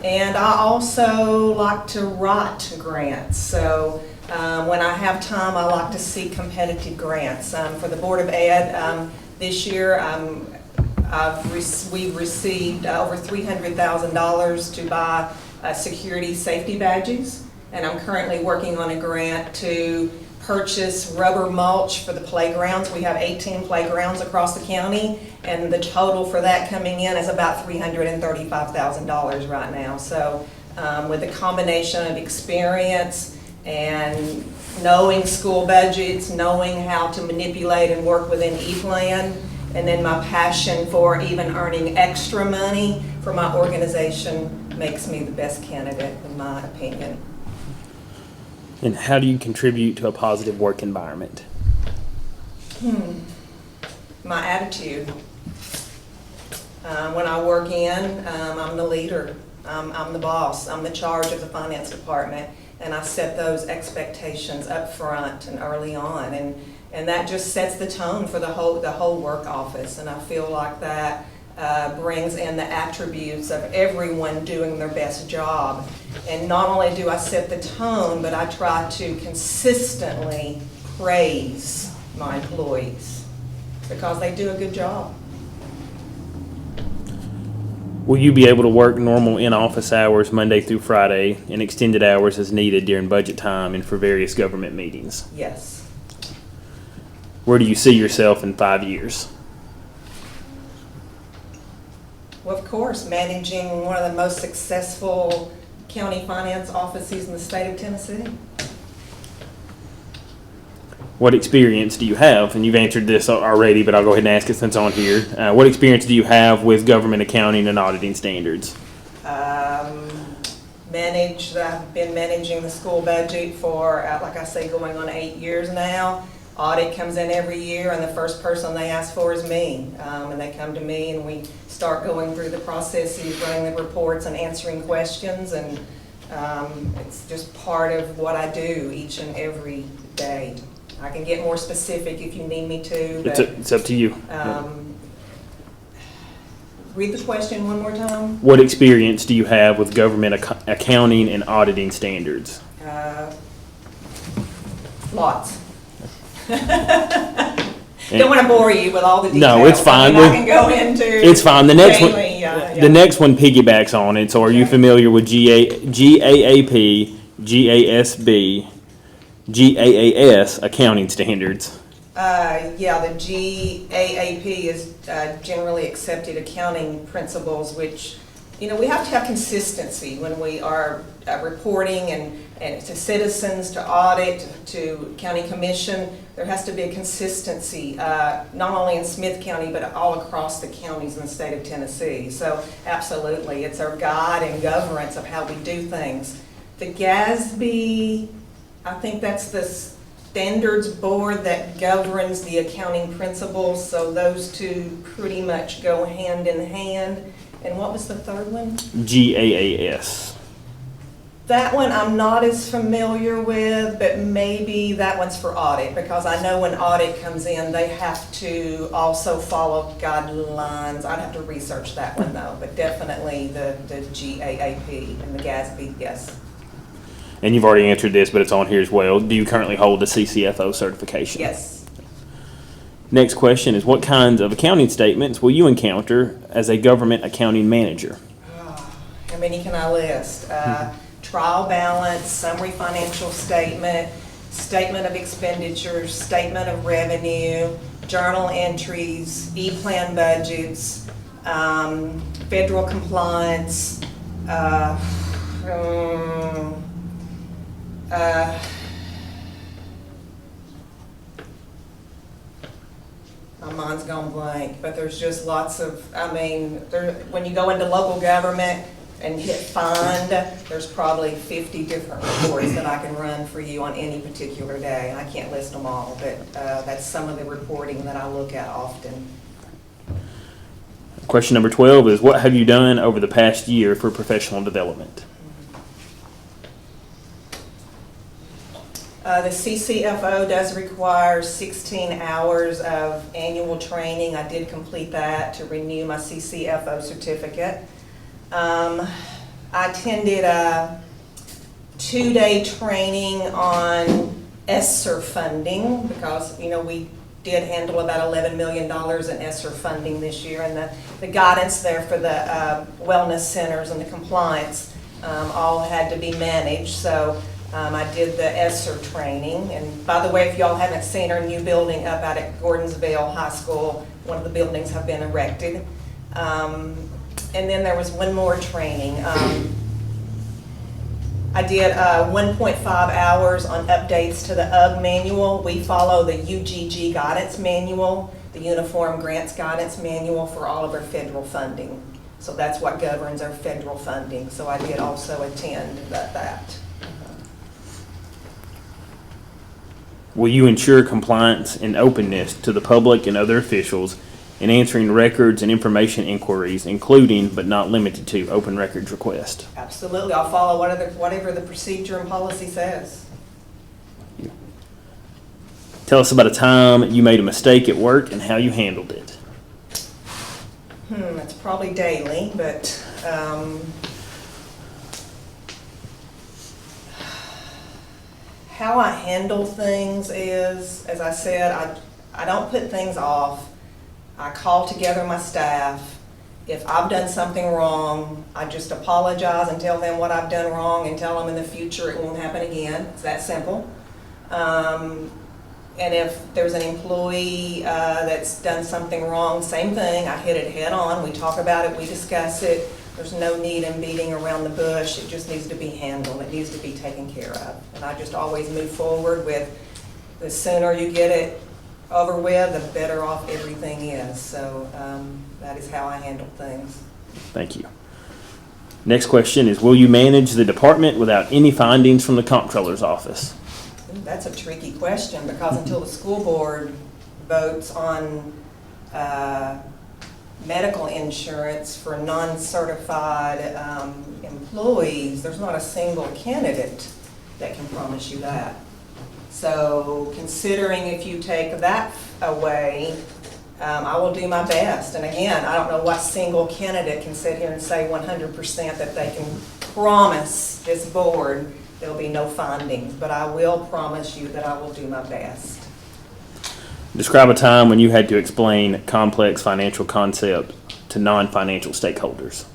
And I also like to write grants. So when I have time, I like to see competitive grants. For the Board of Ed, this year, we've received over $300,000 to buy security safety badges, and I'm currently working on a grant to purchase rubber mulch for the playgrounds. We have 18 playgrounds across the county, and the total for that coming in is about $335,000 right now. So with a combination of experience and knowing school budgets, knowing how to manipulate and work within E-Plan, and then my passion for even earning extra money for my organization makes me the best candidate, in my opinion. And how do you contribute to a positive work environment? My attitude. When I work in, I'm the leader. I'm the boss. I'm the charge of the finance department, and I set those expectations up front and early on, and that just sets the tone for the whole work office. And I feel like that brings in the attributes of everyone doing their best job. And not only do I set the tone, but I try to consistently praise my employees because they do a good job. Will you be able to work normal in-office hours Monday through Friday and extended hours as needed during budget time and for various government meetings? Yes. Where do you see yourself in 5 years? Well, of course, managing one of the most successful county finance offices in the state of Tennessee. What experience do you have? And you've answered this already, but I'll go ahead and ask it since it's on here. What experience do you have with government accounting and auditing standards? I've been managing the school budget for, like I say, going on 8 years now. Audit comes in every year, and the first person they ask for is me. And they come to me, and we start going through the processes, running the reports and answering questions, and it's just part of what I do each and every day. I can get more specific if you need me to. But, It's up to you. read the question one more time. What experience do you have with government accounting and auditing standards? Lots. Don't want to bore you with all the details. No, it's fine. I can go into. It's fine. The next one, daily, yeah. the next one piggybacks on it. So, are you familiar with GAAP, GASB, GAAS accounting standards? Yeah, the GAAP is generally accepted accounting principles, which, you know, we have to have consistency when we are reporting and to citizens, to audit, to county commission. There has to be a consistency, not only in Smith County, but all across the counties in the state of Tennessee. So absolutely, it's our guide and governance of how we do things. The GASB, I think that's the standards board that governs the accounting principles, so those two pretty much go hand in hand. And what was the third one? GAAS. That one I'm not as familiar with, but maybe that one's for audit, because I know when audit comes in, they have to also follow guidelines. I'd have to research that one though, but definitely the GAAP and the GASB, yes. And you've already answered this, but it's on here as well. Do you currently hold the CCFO certification? Yes. Next question is, what kinds of accounting statements will you encounter as a government accounting manager? How many can I list? Trial balance, summary financial statement, statement of expenditures, statement of revenue, journal entries, E-Plan budgets, federal compliance, my mind's gone blank, but there's just lots of, I mean, when you go into local government, and hit find, there's probably 50 different reports that I can run for you on any particular day. I can't list them all, but that's some of the reporting that I look at often. Question number 12 is, what have you done over the past year for professional development? The CCFO does require 16 hours of annual training. I did complete that to renew my CCFO certificate. I attended a 2-day training on ESSER funding because, you know, we did handle about $11 million in ESSER funding this year, and the guidance there for the wellness centers and the compliance all had to be managed. So I did the ESSER training, and by the way, if y'all haven't seen our new building up out at Gordonsville High School, one of the buildings have been erected. And then there was one more training. I did 1.5 hours on updates to the UGG manual. We follow the UGG guidance manual, the Uniform Grants Guidance Manual for all of our federal funding. So that's what governs our federal funding. So I did also attend that. Will you ensure compliance and openness to the public and other officials in answering records and information inquiries, including but not limited to open records requests? Absolutely. I'll follow whatever the procedure and policy says. Tell us about a time you made a mistake at work and how you handled it. It's probably daily, but how I handle things is, as I said, I don't put things off. I call together my staff. If I've done something wrong, I just apologize and tell them what I've done wrong and tell them in the future it won't happen again. It's that simple. And if there's an employee that's done something wrong, same thing. I hit it head on. We talk about it. We discuss it. There's no need in beating around the bush. It just needs to be handled. It needs to be taken care of. And I just always move forward with the sooner you get it over with, the better off everything is. So that is how I handle things. Thank you. Next question is, will you manage the department without any findings from the comptroller's office? Ooh, that's a tricky question because until the school board votes on medical insurance for non-certified employees, there's not a single candidate that can promise you that. So considering if you take that away, I will do my best. And again, I don't know what single candidate can sit here and say 100% that they can promise this board there'll be no findings, but I will promise you that I will do my best. Describe a time when you had to explain complex financial concepts to non-financial stakeholders.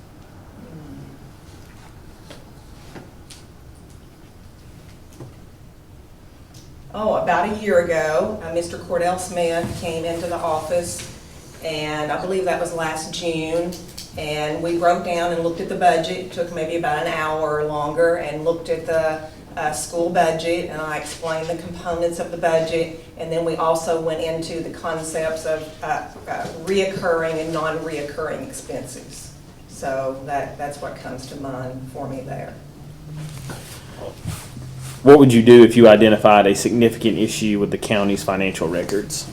Oh, about a year ago, Mr. Cordell Smith came into the office, and I believe that was last June, and we broke down and looked at the budget. It took maybe about an hour or longer, and looked at the school budget, and I explained the components of the budget, and then we also went into the concepts of reoccurring and non-reoccurring expenses. So that's what comes to mind for me there. What would you do if you identified a significant issue with the county's financial records?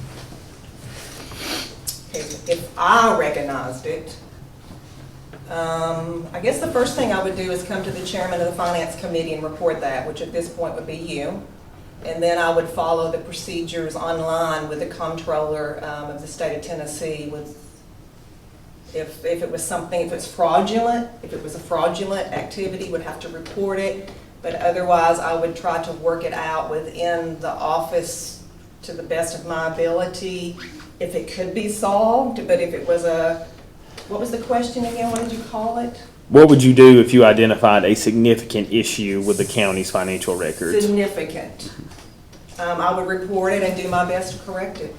If I recognized it, I guess the first thing I would do is come to the chairman of the finance committee and report that, which at this point would be you. And then I would follow the procedures online with the comptroller of the state of Tennessee. If it was something, if it's fraudulent, if it was a fraudulent activity, would have to report it. But otherwise, I would try to work it out within the office to the best of my ability. If it could be solved, but if it was what was the question again? What did you call it? What would you do if you identified a significant issue with the county's financial records? Significant. I would report it and do my best to correct it.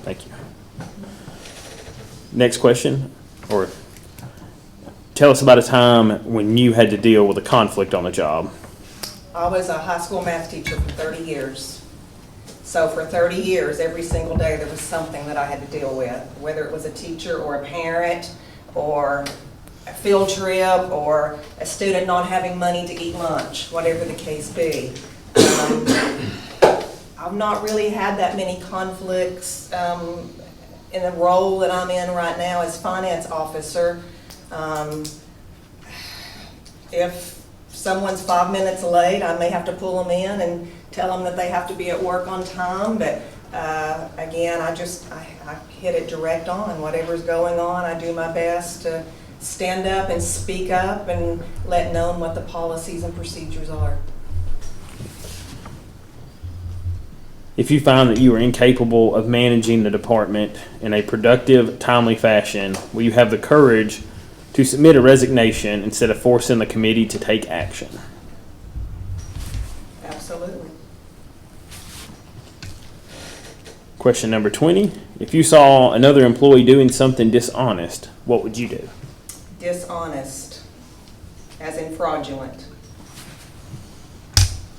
Thank you. Next question, or tell us about a time when you had to deal with a conflict on the job. I was a high school math teacher for 30 years. So for 30 years, every single day there was something that I had to deal with, whether it was a teacher or a parent or a field trip or a student not having money to eat lunch, whatever the case be. I've not really had that many conflicts in the role that I'm in right now as finance officer. If someone's 5 minutes late, I may have to pull them in and tell them that they have to be at work on time, but again, I hit it direct on. Whatever's going on, I do my best to stand up and speak up and let known what the policies and procedures are. If you find that you are incapable of managing the department in a productive, timely fashion, will you have the courage to submit a resignation instead of forcing the committee to take action? Absolutely. Question number 20. If you saw another employee doing something dishonest, what would you do? Dishonest, as in fraudulent.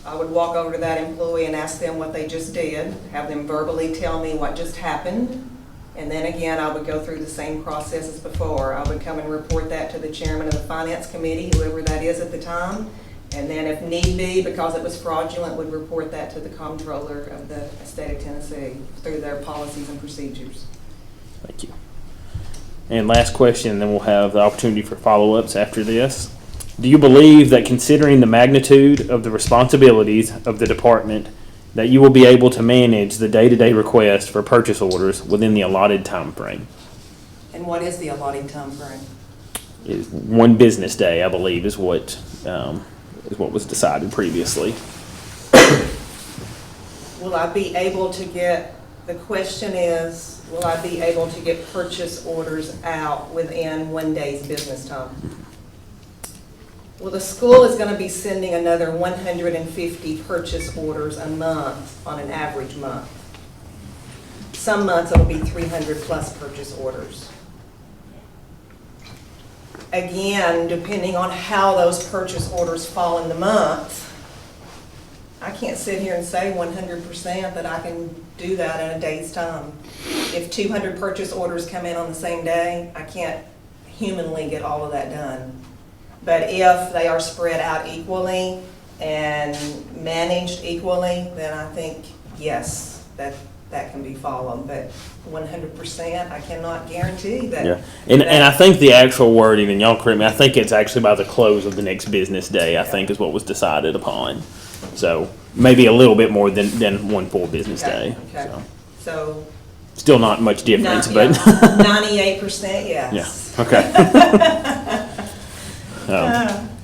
I would walk over to that employee and ask them what they just did, have them verbally tell me what just happened, and then again, I would go through the same process as before. I would come and report that to the chairman of the finance committee, whoever that is at the time, and then if need be, because it was fraudulent, would report that to the comptroller of the state of Tennessee through their policies and procedures. Thank you. And last question, then we'll have the opportunity for follow-ups after this. Do you believe that considering the magnitude of the responsibilities of the department, that you will be able to manage the day-to-day request for purchase orders within the allotted time frame? And what is the allotted time frame? Is 1 business day, I believe, is what was decided previously. Will I be able to get, the question is, will I be able to get purchase orders out within 1 day's business time? Well, the school is going to be sending another 150 purchase orders a month on an average month. Some months it'll be 300 plus purchase orders. Again, depending on how those purchase orders fall in the month, I can't sit here and say 100% that I can do that in a day's time. If 200 purchase orders come in on the same day, I can't humanly get all of that done. But if they are spread out equally and managed equally, then I think, yes, that can be followed. But 100%, I cannot guarantee that. Yeah, and I think the actual wording, and y'all correct me, I think it's actually by the close of the next business day, I think is what was decided upon. So maybe a little bit more than 1 full business day. Okay. So Still not much difference, but 98%, yes. yeah, okay.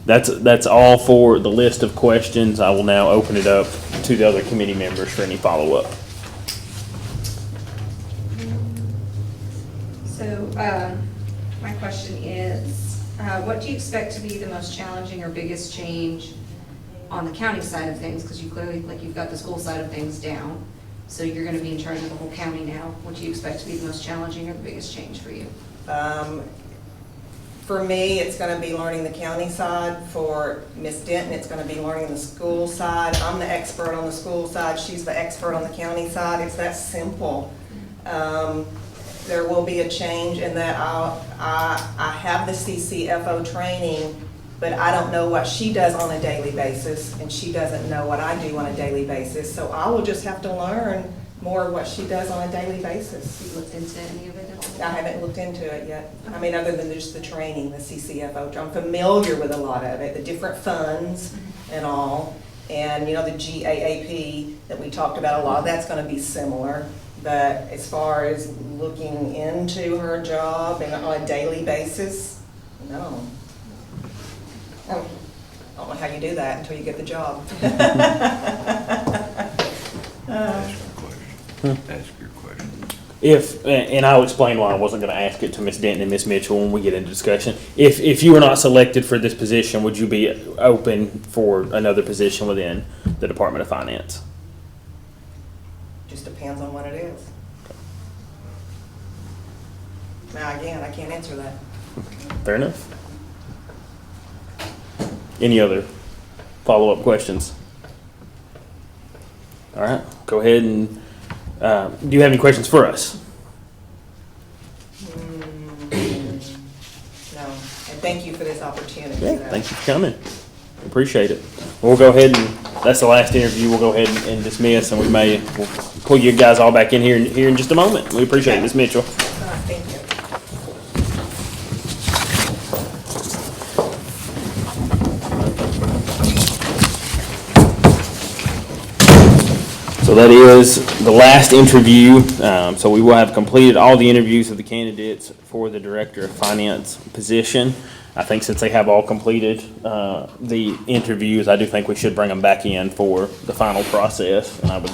That's all for the list of questions. I will now open it up to the other committee members for any follow-up. So, my question is, what do you expect to be the most challenging or biggest change on the county side of things? Because you clearly, like, you've got the school side of things down, so you're gonna be in charge of the whole county now. What do you expect to be the most challenging or the biggest change for you? For me, it's going to be learning the county side. For Ms. Denton, it's going to be learning the school side. I'm the expert on the school side. She's the expert on the county side. It's that simple. There will be a change in that I have the CCFO training, but I don't know what she does on a daily basis, and she doesn't know what I do on a daily basis. So I will just have to learn more of what she does on a daily basis. Have you looked into any of it at all? I haven't looked into it yet. I mean, other than just the training, the CCFO. I'm familiar with a lot of it, the different funds and all. And, you know, the GAAP that we talked about, a lot of that's going to be similar. But as far as looking into her job and on a daily basis, no. I don't know how you do that until you get the job. Ask your question. And I'll explain why I wasn't going to ask it to Ms. Denton and Ms. Mitchell when we get into discussion. If you were not selected for this position, would you be open for another position within the Department of Finance? Just depends on what it is. Now, again, I can't answer that. Fair enough. Any other follow-up questions? All right, go ahead and, do you have any questions for us? No. And And thank you for this opportunity. Yeah, thank you for coming. Appreciate it. We'll go ahead and, that's the last interview, we'll go ahead and dismiss, and we'll pull you guys all back in here in just a moment. We appreciate it, Ms. Mitchell. All right, thank you. So that is the last interview. So we will have completed all the interviews of the candidates for the Director of Finance position. I think since they have all completed the interviews, I do think we should bring them back in for the final process. And I would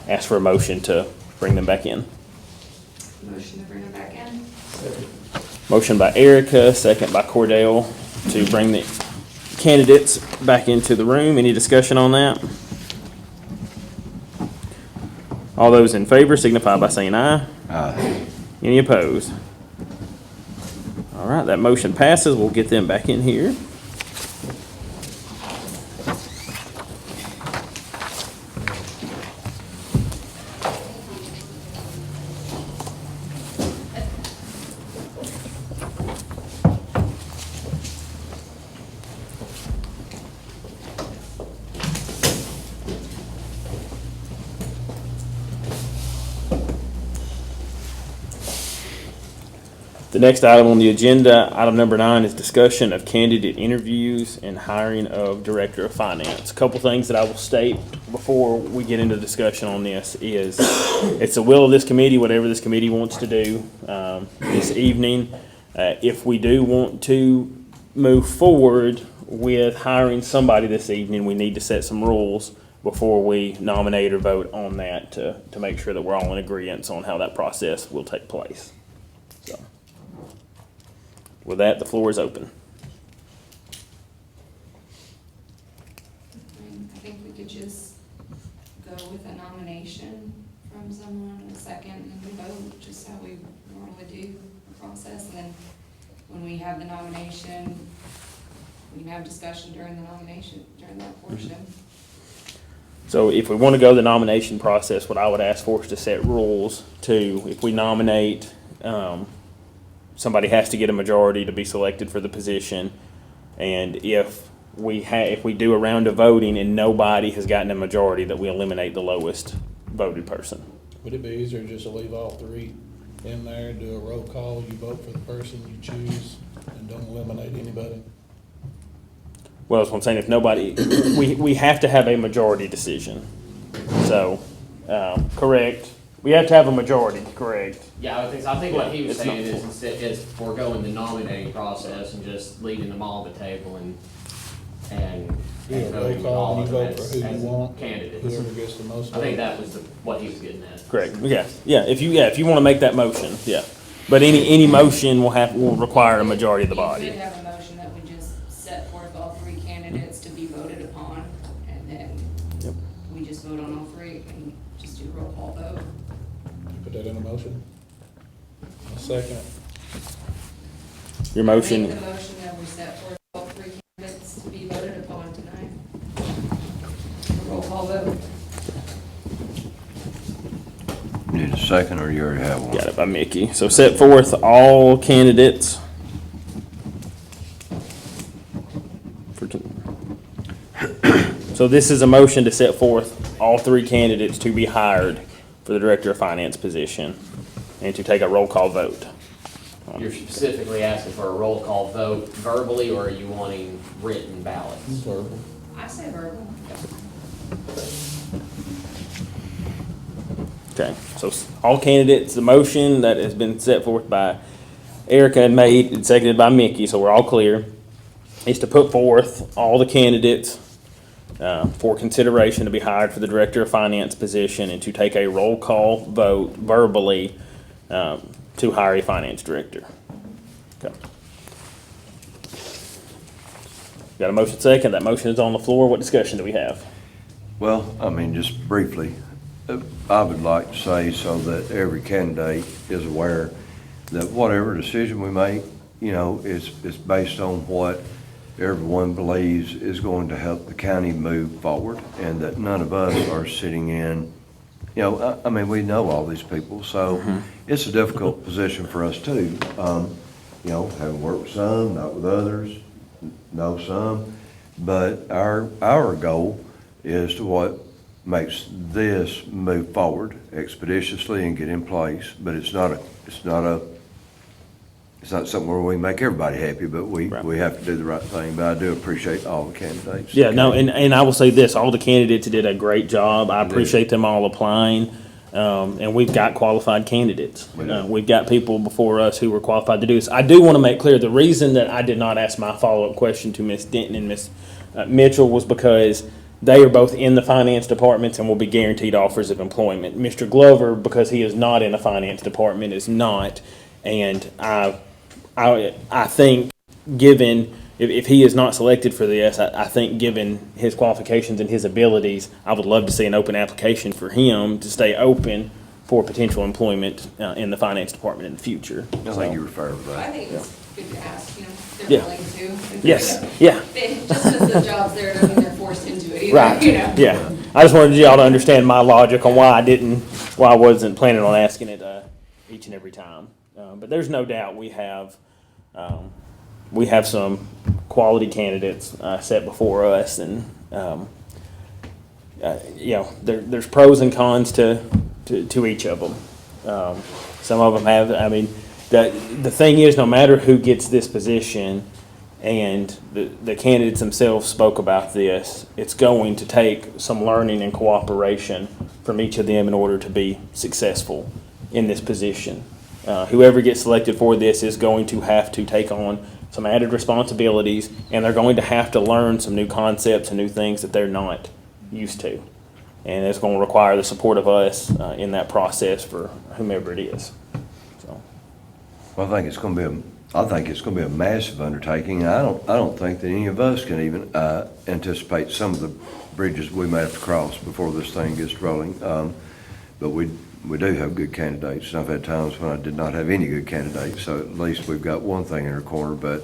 ask for a motion to bring them back in. Motion to bring them back in? Motion by Erica, second by Cordell to bring the candidates back into the room. Any discussion on that? All those in favor signify by saying aye. Aye. Any opposed? All right, that motion passes. We'll get them back in here. The next item on the agenda, item number 9, is discussion of candidate interviews and hiring of Director of Finance. A couple things that I will state before we get into discussion on this is it's the will of this committee, whatever this committee wants to do this evening. If we do want to move forward with hiring somebody this evening, we need to set some rules before we nominate or vote on that to make sure that we're all in agreement on how that process will take place. So. With that, the floor is open. I think we could just go with a nomination from someone, a second, and we vote, just how we normally do the process. And then when we have the nomination, we can have discussion during the nomination, during that portion. So if we want to go the nomination process, what I would ask for is to set rules to, if we nominate, somebody has to get a majority to be selected for the position. And if we do a round of voting and nobody has gotten a majority, that we eliminate the lowest voted person. Would it be easier just to leave all three in there, do a roll call, you vote for the person you choose, and don't eliminate anybody? Well, that's what I'm saying. If nobody, we have to have a majority decision. So, correct. We have to have a majority, correct? Yeah, I think so. I think what he was It's saying not- is instead is foregoing the nominating process and just leaving them all at the table and Do a roll voting call, all and of you them vote for who as you want, candidates. whoever gets the most I think votes. that was what he was getting at. Correct. Yeah. If you want to make that motion, yeah. But any motion will require a majority of the You body. could have a motion that would just set forth all three candidates to be voted upon, and then Yep. we just vote on all three and just do a roll call vote. Put that in a motion. A second. Your motion. Make the motion that we set forth all three candidates to be voted upon tonight. Roll call vote. Need a second, or you already have one? Got it by Mickey. So set forth all candidates. So this is a motion to set forth all three candidates to be hired for the Director of Finance position and to take a roll call vote. You're specifically asking for a roll call vote verbally, or are you wanting written ballots? Verbal. I say verbal. Okay, so all candidates, the motion that has been set forth by Erica and made and seconded by Mickey, so we're all clear, is to put forth all the candidates for consideration to be hired for the Director of Finance position and to take a roll call vote verbally to hire a finance director. Okay. Got a motion second. That motion is on the floor. What discussion do we have? Well, I mean, just briefly, I would like to say so that every candidate is aware that whatever decision we make, you know, is based on what everyone believes is going to help the county move forward, and that none of us are sitting in, you know, I mean, we know all these people, so it's a difficult position for us too. You you know, having worked with some, not with others, know some. But our goal is to what makes this move forward expeditiously and get in place. But it's not something where we make everybody happy, but we have to do the right thing. But I do appreciate all the candidates. Yeah, no, and I will say this, all the candidates did a great job. I appreciate them all applying. And we've got qualified candidates. We've got people before us who were qualified to do this. I do want to make clear, the reason that I did not ask my follow-up question to Ms. Denton and Ms. Mitchell was because they are both in the finance departments and will be guaranteed offers of employment. Mr. Glover, because he is not in the finance department, is not. And I think given, if he is not selected for this, I think given his qualifications and his abilities, I would love to see an open application for him to stay open for potential employment in the finance department in the future. I think you refer to I that. think it's good to ask, you know, if Yeah. they're willing to. Yes, yeah. Just because the job's there doesn't mean they're forced into it either, Right, you know? yeah. I just wanted y'all to understand my logic on why I wasn't planning on asking it each and every time. But there's no doubt we have some quality candidates set before us, and you know, there's pros and cons to each of them. Some of them have, I mean, the thing is, no matter who gets this position, and the candidates themselves spoke about this, it's going to take some learning and cooperation from each of them in order to be successful in this position. Whoever gets selected for this is going to have to take on some added responsibilities, and they're going to have to learn some new concepts and new things that they're not used to. And it's going to require the support of us in that process for whomever it is. So. Well, I think it's going to be a massive undertaking. I don't think that any of us can even anticipate some of the bridges we may have to cross before this thing gets rolling. But we do have good candidates, and I've had times when I did not have any good candidates, so at least we've got one thing in our corner. But,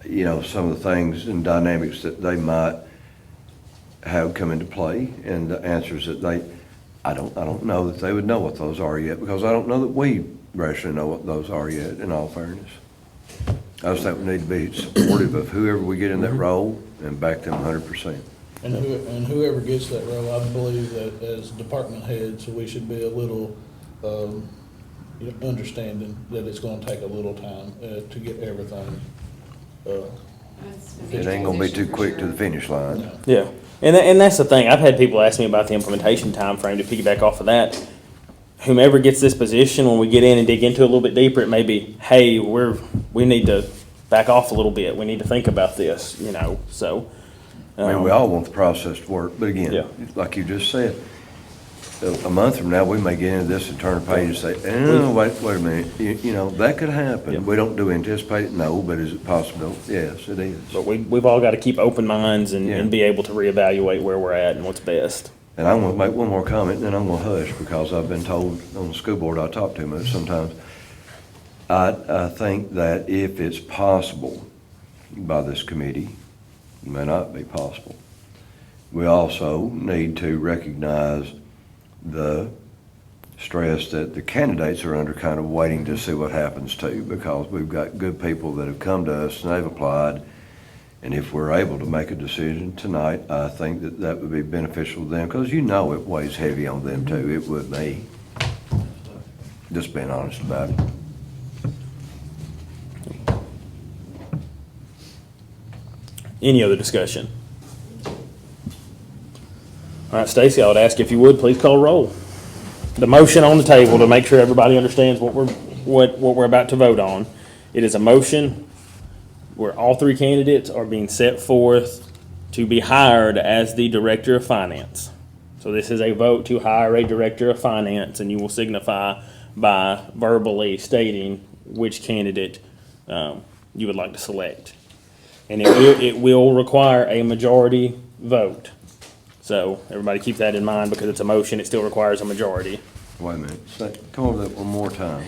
you know, some of the things and dynamics that they might have come into play, and the answers that I don't know that they would know what those are yet, because I don't know that we rationally know what those are yet, in all fairness. I just think we need to be supportive of whoever we get in that role and back them 100%. And whoever gets that role, I believe that as department heads, we should be a little understanding that it's gonna take a little time to get everything. It ain't gonna be too quick to the finish line. No. Yeah, and that's the thing. I've had people ask me about the implementation time frame. To piggyback off of that, whomever gets this position, when we get in and dig into it a little bit deeper, it may be, hey, we need to back off a little bit. We need to think about this, you know. So, I mean, we all want the process to work, but again, Yeah. like you just said, a month from now, we may get into this and turn a page and say, wait a minute, you know, that could happen. Yeah. We don't do anticipate it, no, but is it possible? Yes, it is. but we've all got to keep open minds and, Yeah. and be able to reevaluate where we're at and what's best. And I'm gonna make one more comment, and then I'm gonna hush, because I've been told on the school board I talk too much sometimes. I think that if it's possible by this committee, it may not be possible, we also need to recognize the stress that the candidates are under, kind of waiting to see what happens too, because we've got good people that have come to us and they've applied. And if we're able to make a decision tonight, I think that that would be beneficial to them, because you know it weighs heavy on them too. It would me. Just being honest about it. Any other discussion? All right, Stacy, I would ask if you would please call roll. The motion on the table, to make sure everybody understands what we're about to vote on. It is a motion where all three candidates are being set forth to be hired as the Director of Finance. So this is a vote to hire a Director of Finance, and you will signify by verbally stating which candidate you would like to select. And it will require a majority vote. So everybody keep that in mind, because it's a motion, it still requires a majority. Wait a minute, come over that one more time.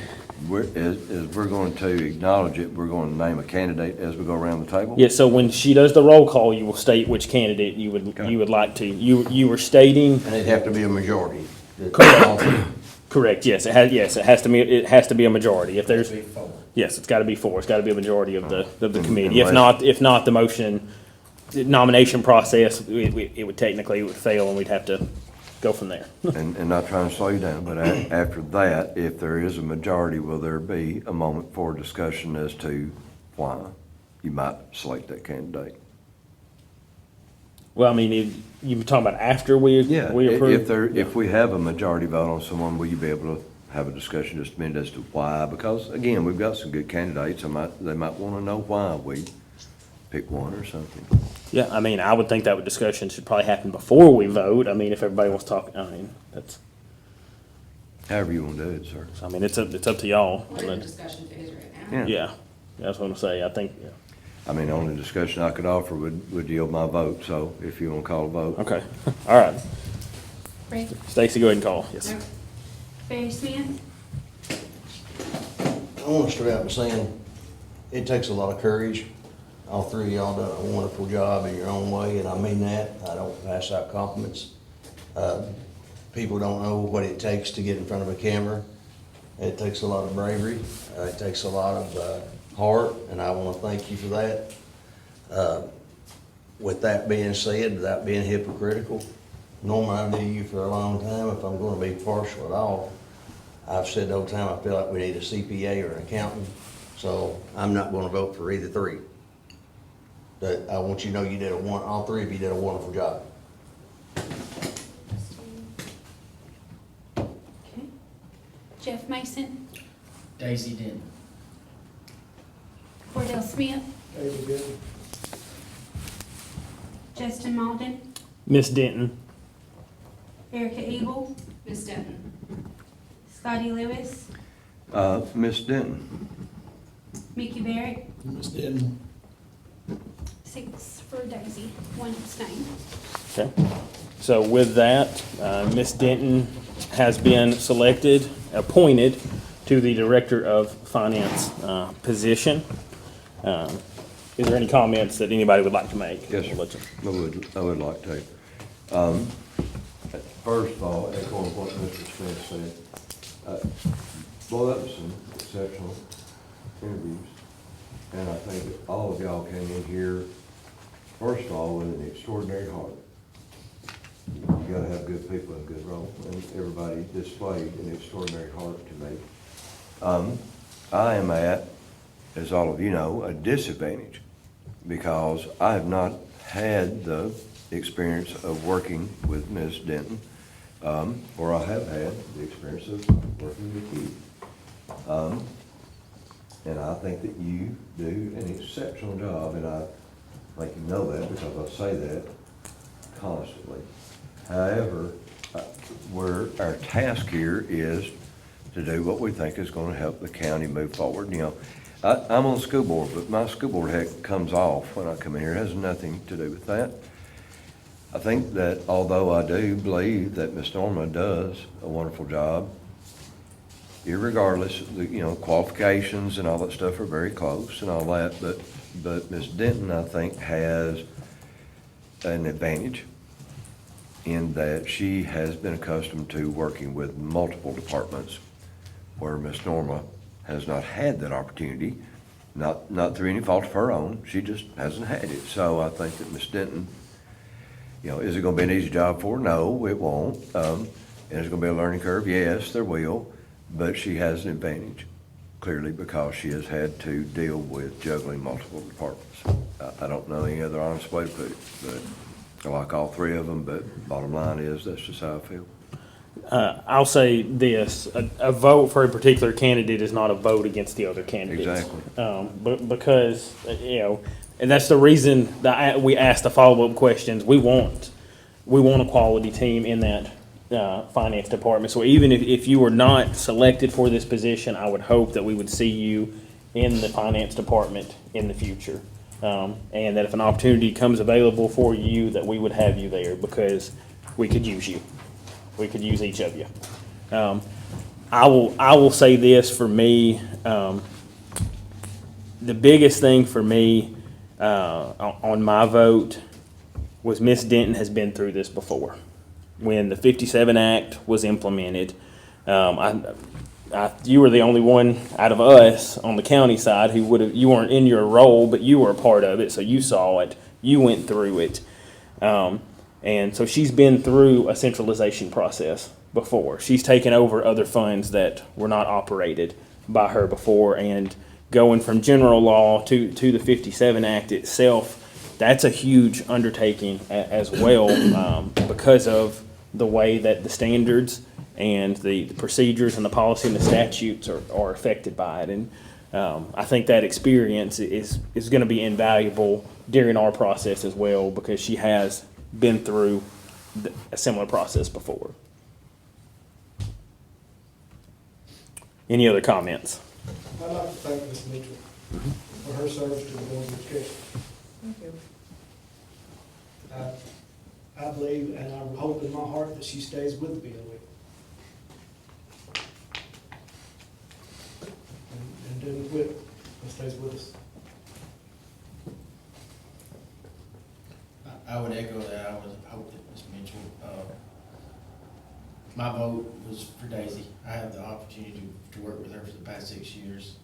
As we're going to acknowledge it, we're going to name a candidate as we go around the table? Yeah, so when she does the roll call, you will state which candidate you would like to. You were stating, And it'd have to be a majority. Correct. Correct, yes, it has to be a majority. If there's, Big four. yes, it's gotta be four. It's gotta be a majority of the committee. Unless- If not, the motion, the nomination process, it would fail and we'd have to go from there. And not trying to slow you down, but after that, if there is a majority, will there be a moment for discussion as to why you might select that candidate? Well, I mean, you were talking about after we approve? If we have a majority vote on someone, will you be able to have a discussion just a minute as to why? Because again, we've got some good candidates. They might want to know why we pick one or something. Yeah, I mean, I would think that discussion should probably happen before we vote. I mean, if everybody wants to talk, I mean, that's, However you want to do it, sir. I mean, it's up to y'all. We're in discussion phase right now. Yeah. Yeah, that's what I'm saying. I think, yeah. I mean, the only discussion I could offer would yield my vote, so if you want to call a vote. Okay, all right. Rick, Stacy, go ahead and call, yes. Barry Smith, I want to start out by saying, it takes a lot of courage. All three of y'all done a wonderful job in your own way, and I mean that. I don't pass out compliments. People don't know what it takes to get in front of a camera. It takes a lot of bravery. It takes a lot of heart, and I want to thank you for that. With that being said, without being hypocritical, Norma, I've known you for a long time. If I'm going to be partial at all, I've said the whole time I feel like we need a CPA or an accountant, so I'm not going to vote for either three. But I want you to know all three of you did a wonderful job. okay. Jeff Mason, Daisy Denton. Cordell Smith, David Goodman. Justin Malden, Miss Denton, Erica Eagle, Ms. Denton. Scotty Lewis, Miss Denton. Mickey Barrett, Ms. Denton, 6 for Daisy, 1 abstain. okay. So with that, Miss Denton has been appointed to the Director of Finance position. Is there any comments that anybody would like to make? Yes, sir. I would like to. First of all, echoing what Mr. Smith said, well, that was some exceptional interviews. And I think that all of y'all came in here, first of all, with an extraordinary heart. You gotta have good people and good roles, and everybody displayed an extraordinary heart to me. I am at, as all of you know, a disadvantage because I have not had the experience of working with Ms. Denton, or I have had the experience of working with you. And I think that you do an exceptional job, and I think you know that because I say that constantly. However, our task here is to do what we think is going to help the county move forward. You know, I'm on the school board, but my school board hat comes off when I come in here. It has nothing to do with that. I think that although I do believe that Ms. Norma does a wonderful job, irregardless, qualifications and all that stuff are very close and all that, but Ms. Denton, I think, has an advantage in that she has been accustomed to working with multiple departments where Ms. Norma has not had that opportunity, not through any fault of her own. She just hasn't had it. So I think that Ms. Denton, is it going to be an easy job for her? No, it won't. And is it going to be a learning curve? Yes, there will. But she has an advantage, clearly, because she has had to deal with juggling multiple departments. I don't know any other honest way to put it, but I like all three of them, but bottom line is, that's just how I feel. I'll say this, a vote for a particular candidate is not a vote against the other candidates. Exactly. Because, and that's the reason that we ask the follow-up questions. We want a quality team in that finance department. So even if you were not selected for this position, I would hope that we would see you in the finance department in the future. And that if an opportunity comes available for you, that we would have you there because we could use you. We could use each of you. I will say this for me, the biggest thing for me on my vote was Miss Denton has been through this before. When the 57 Act was implemented, You were the only one out of us on the county side who you weren't in your role, but you were a part of it, so you saw it, you went through it. And so she's been through a centralization process before. She's taken over other funds that were not operated by her before, and going from general law to the 57 Act itself, that's a huge undertaking as well, because of the way that the standards and the procedures and the policy and the statutes are affected by it. And I think that experience is going to be invaluable during our process as well, because she has been through a similar process before. Any other comments? I'd like to thank Ms. Mitchell for her service to the Board of Education. Thank you. I believe and I hope in my heart that she stays with the BOE. And didn't quit, and stays with us. I would echo that. I would hope that Ms. Mitchell, my vote was for Daisy. I had the opportunity to work with her for the past 6 years.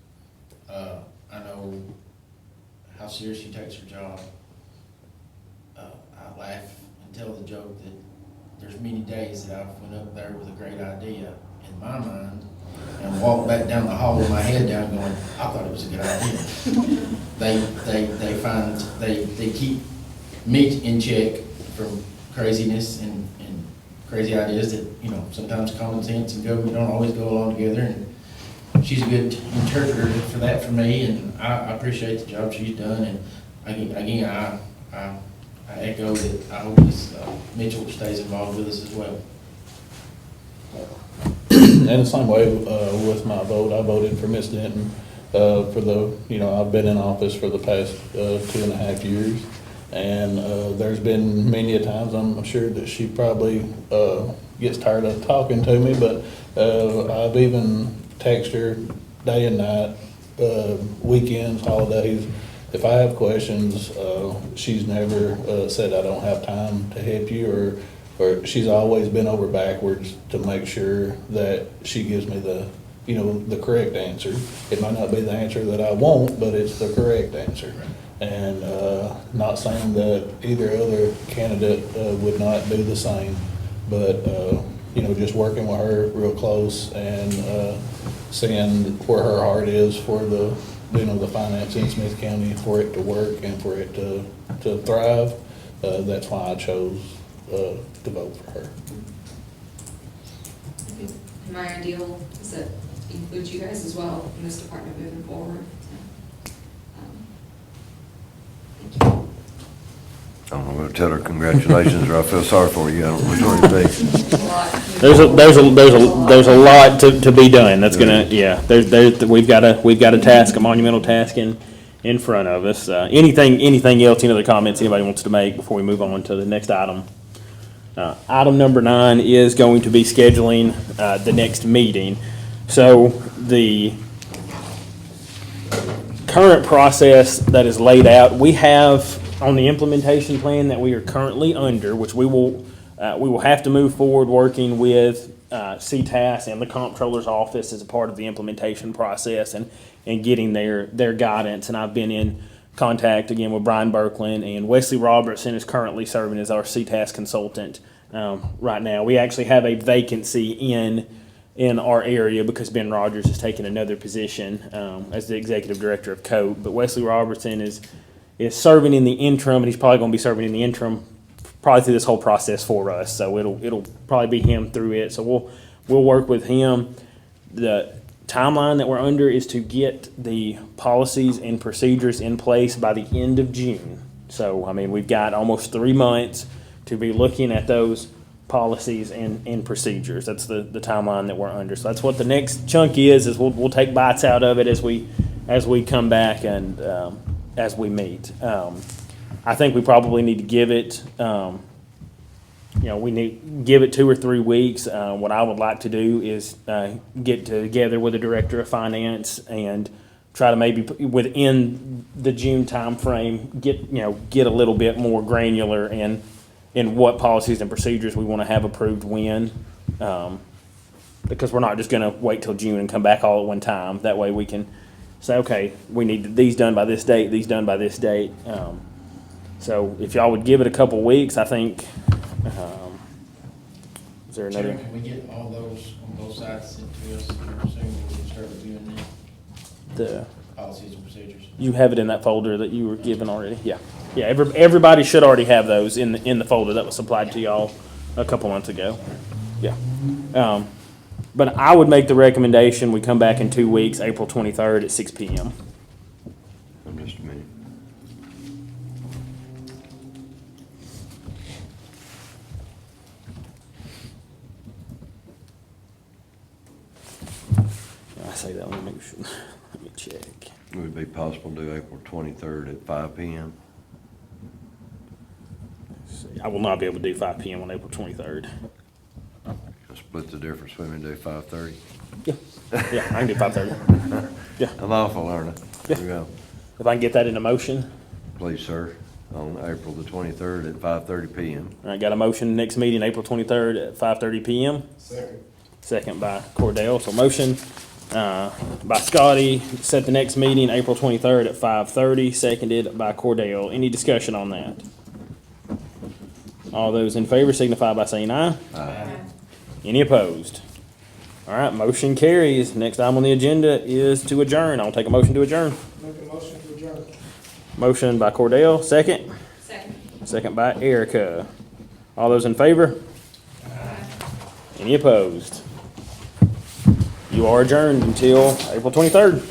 I know how serious she takes her job. I laugh and tell the joke that there's many days that I've went up there with a great idea in my mind and walked back down the hall with my head down going, I thought it was a good idea. They keep me in check from craziness and crazy ideas that, you know, sometimes common sense and government don't always go along together. And she's a good interpreter for that for me, and I appreciate the job she's done. And again, I echo that I hope Ms. Mitchell stays involved with us as well. And the same way with my vote, I voted for Ms. Denton for I've been in office for the past 2.5 years. And there's been many a times, I'm sure that she probably gets tired of talking to me, but I've even texted her day and night, weekends, holidays. If I have questions, she's never said I don't have time to help you, or she's always been over backwards to make sure that she gives me the correct answer. It might not be the answer that I want, but it's the correct answer. And not saying that either other candidate would not do the same, but just working with her real close and seeing where her heart is for the finance in Smith County, for it to work and for it to thrive. That's why I chose to vote for her. My ideal is that includes you guys as well in this department moving forward. I'm going to tell her congratulations, or I feel sorry for you. I don't know which one to take. There's a lot to be done. That's gonna, we've got a task, a monumental task in front of us. Anything else? Any other comments anybody wants to make before we move on to the next item? Item number 9 is going to be scheduling the next meeting. So the current process that is laid out, we have on the implementation plan that we are currently under, which we will have to move forward working with CTAS and the Comptroller's Office as a part of the implementation process and getting their guidance. And I've been in contact again with Brian Birkland, and Wesley Robertson is currently serving as our CTAS consultant right now. We actually have a vacancy in our area because Ben Rogers has taken another position as the executive director of COAT. But Wesley Robertson is serving in the interim, and he's probably going to be serving in the interim probably through this whole process for us. So it'll probably be him through it. So we'll work with him. The timeline that we're under is to get the policies and procedures in place by the end of June. So, I mean, we've got almost 3 months to be looking at those policies and procedures. That's the timeline that we're under. So that's what the next chunk is we'll take bites out of it as we come back and as we meet. I think we probably need to give it, we need to give it 2 or 3 weeks. What I would like to do is get together with the director of finance and try to maybe within the June timeframe get a little bit more granular in what policies and procedures we want to have approved when. because we're not just gonna wait till June and come back all at one time. That way we can say, okay, we need these done by this date, these done by this date. So if y'all would give it a couple weeks, I think, is there another? Chairman, can we get all those on both sides sent to us here soon, we can start reviewing them, The, policies and procedures? you have it in that folder that you were given already? Yeah. Yeah, everybody should already have those in the folder that was supplied to y'all a couple months ago. Yeah. But I would make the recommendation, we come back in 2 weeks, April 23rd at 6 PM. Just a minute. I say that, let me make sure, let me check. Would it be possible to do April 23rd at 5 PM? I will not be able to do 5 PM on April 23rd. Split the difference with me and do 5:30? Yeah, yeah, I can do 5:30. Yeah, I'm awful, aren't I? Yeah. Here we go. if I can get that in a motion. Please, sir, on April the 23rd at 5:30 PM. All right, got a motion, next meeting, April 23rd at 5:30 PM. Second. Second by Cordell, so motion by Scotty, set the next meeting, April 23rd at 5:30, seconded by Cordell. Any discussion on that? All those in favor signify by saying aye. Aye. Any opposed? All right, motion carries. Next item on the agenda is to adjourn. I'll take a motion to adjourn. Make a motion to adjourn. Motion by Cordell, second. Second. Second by Erica. All those in favor? Any opposed? You are adjourned until April 23rd.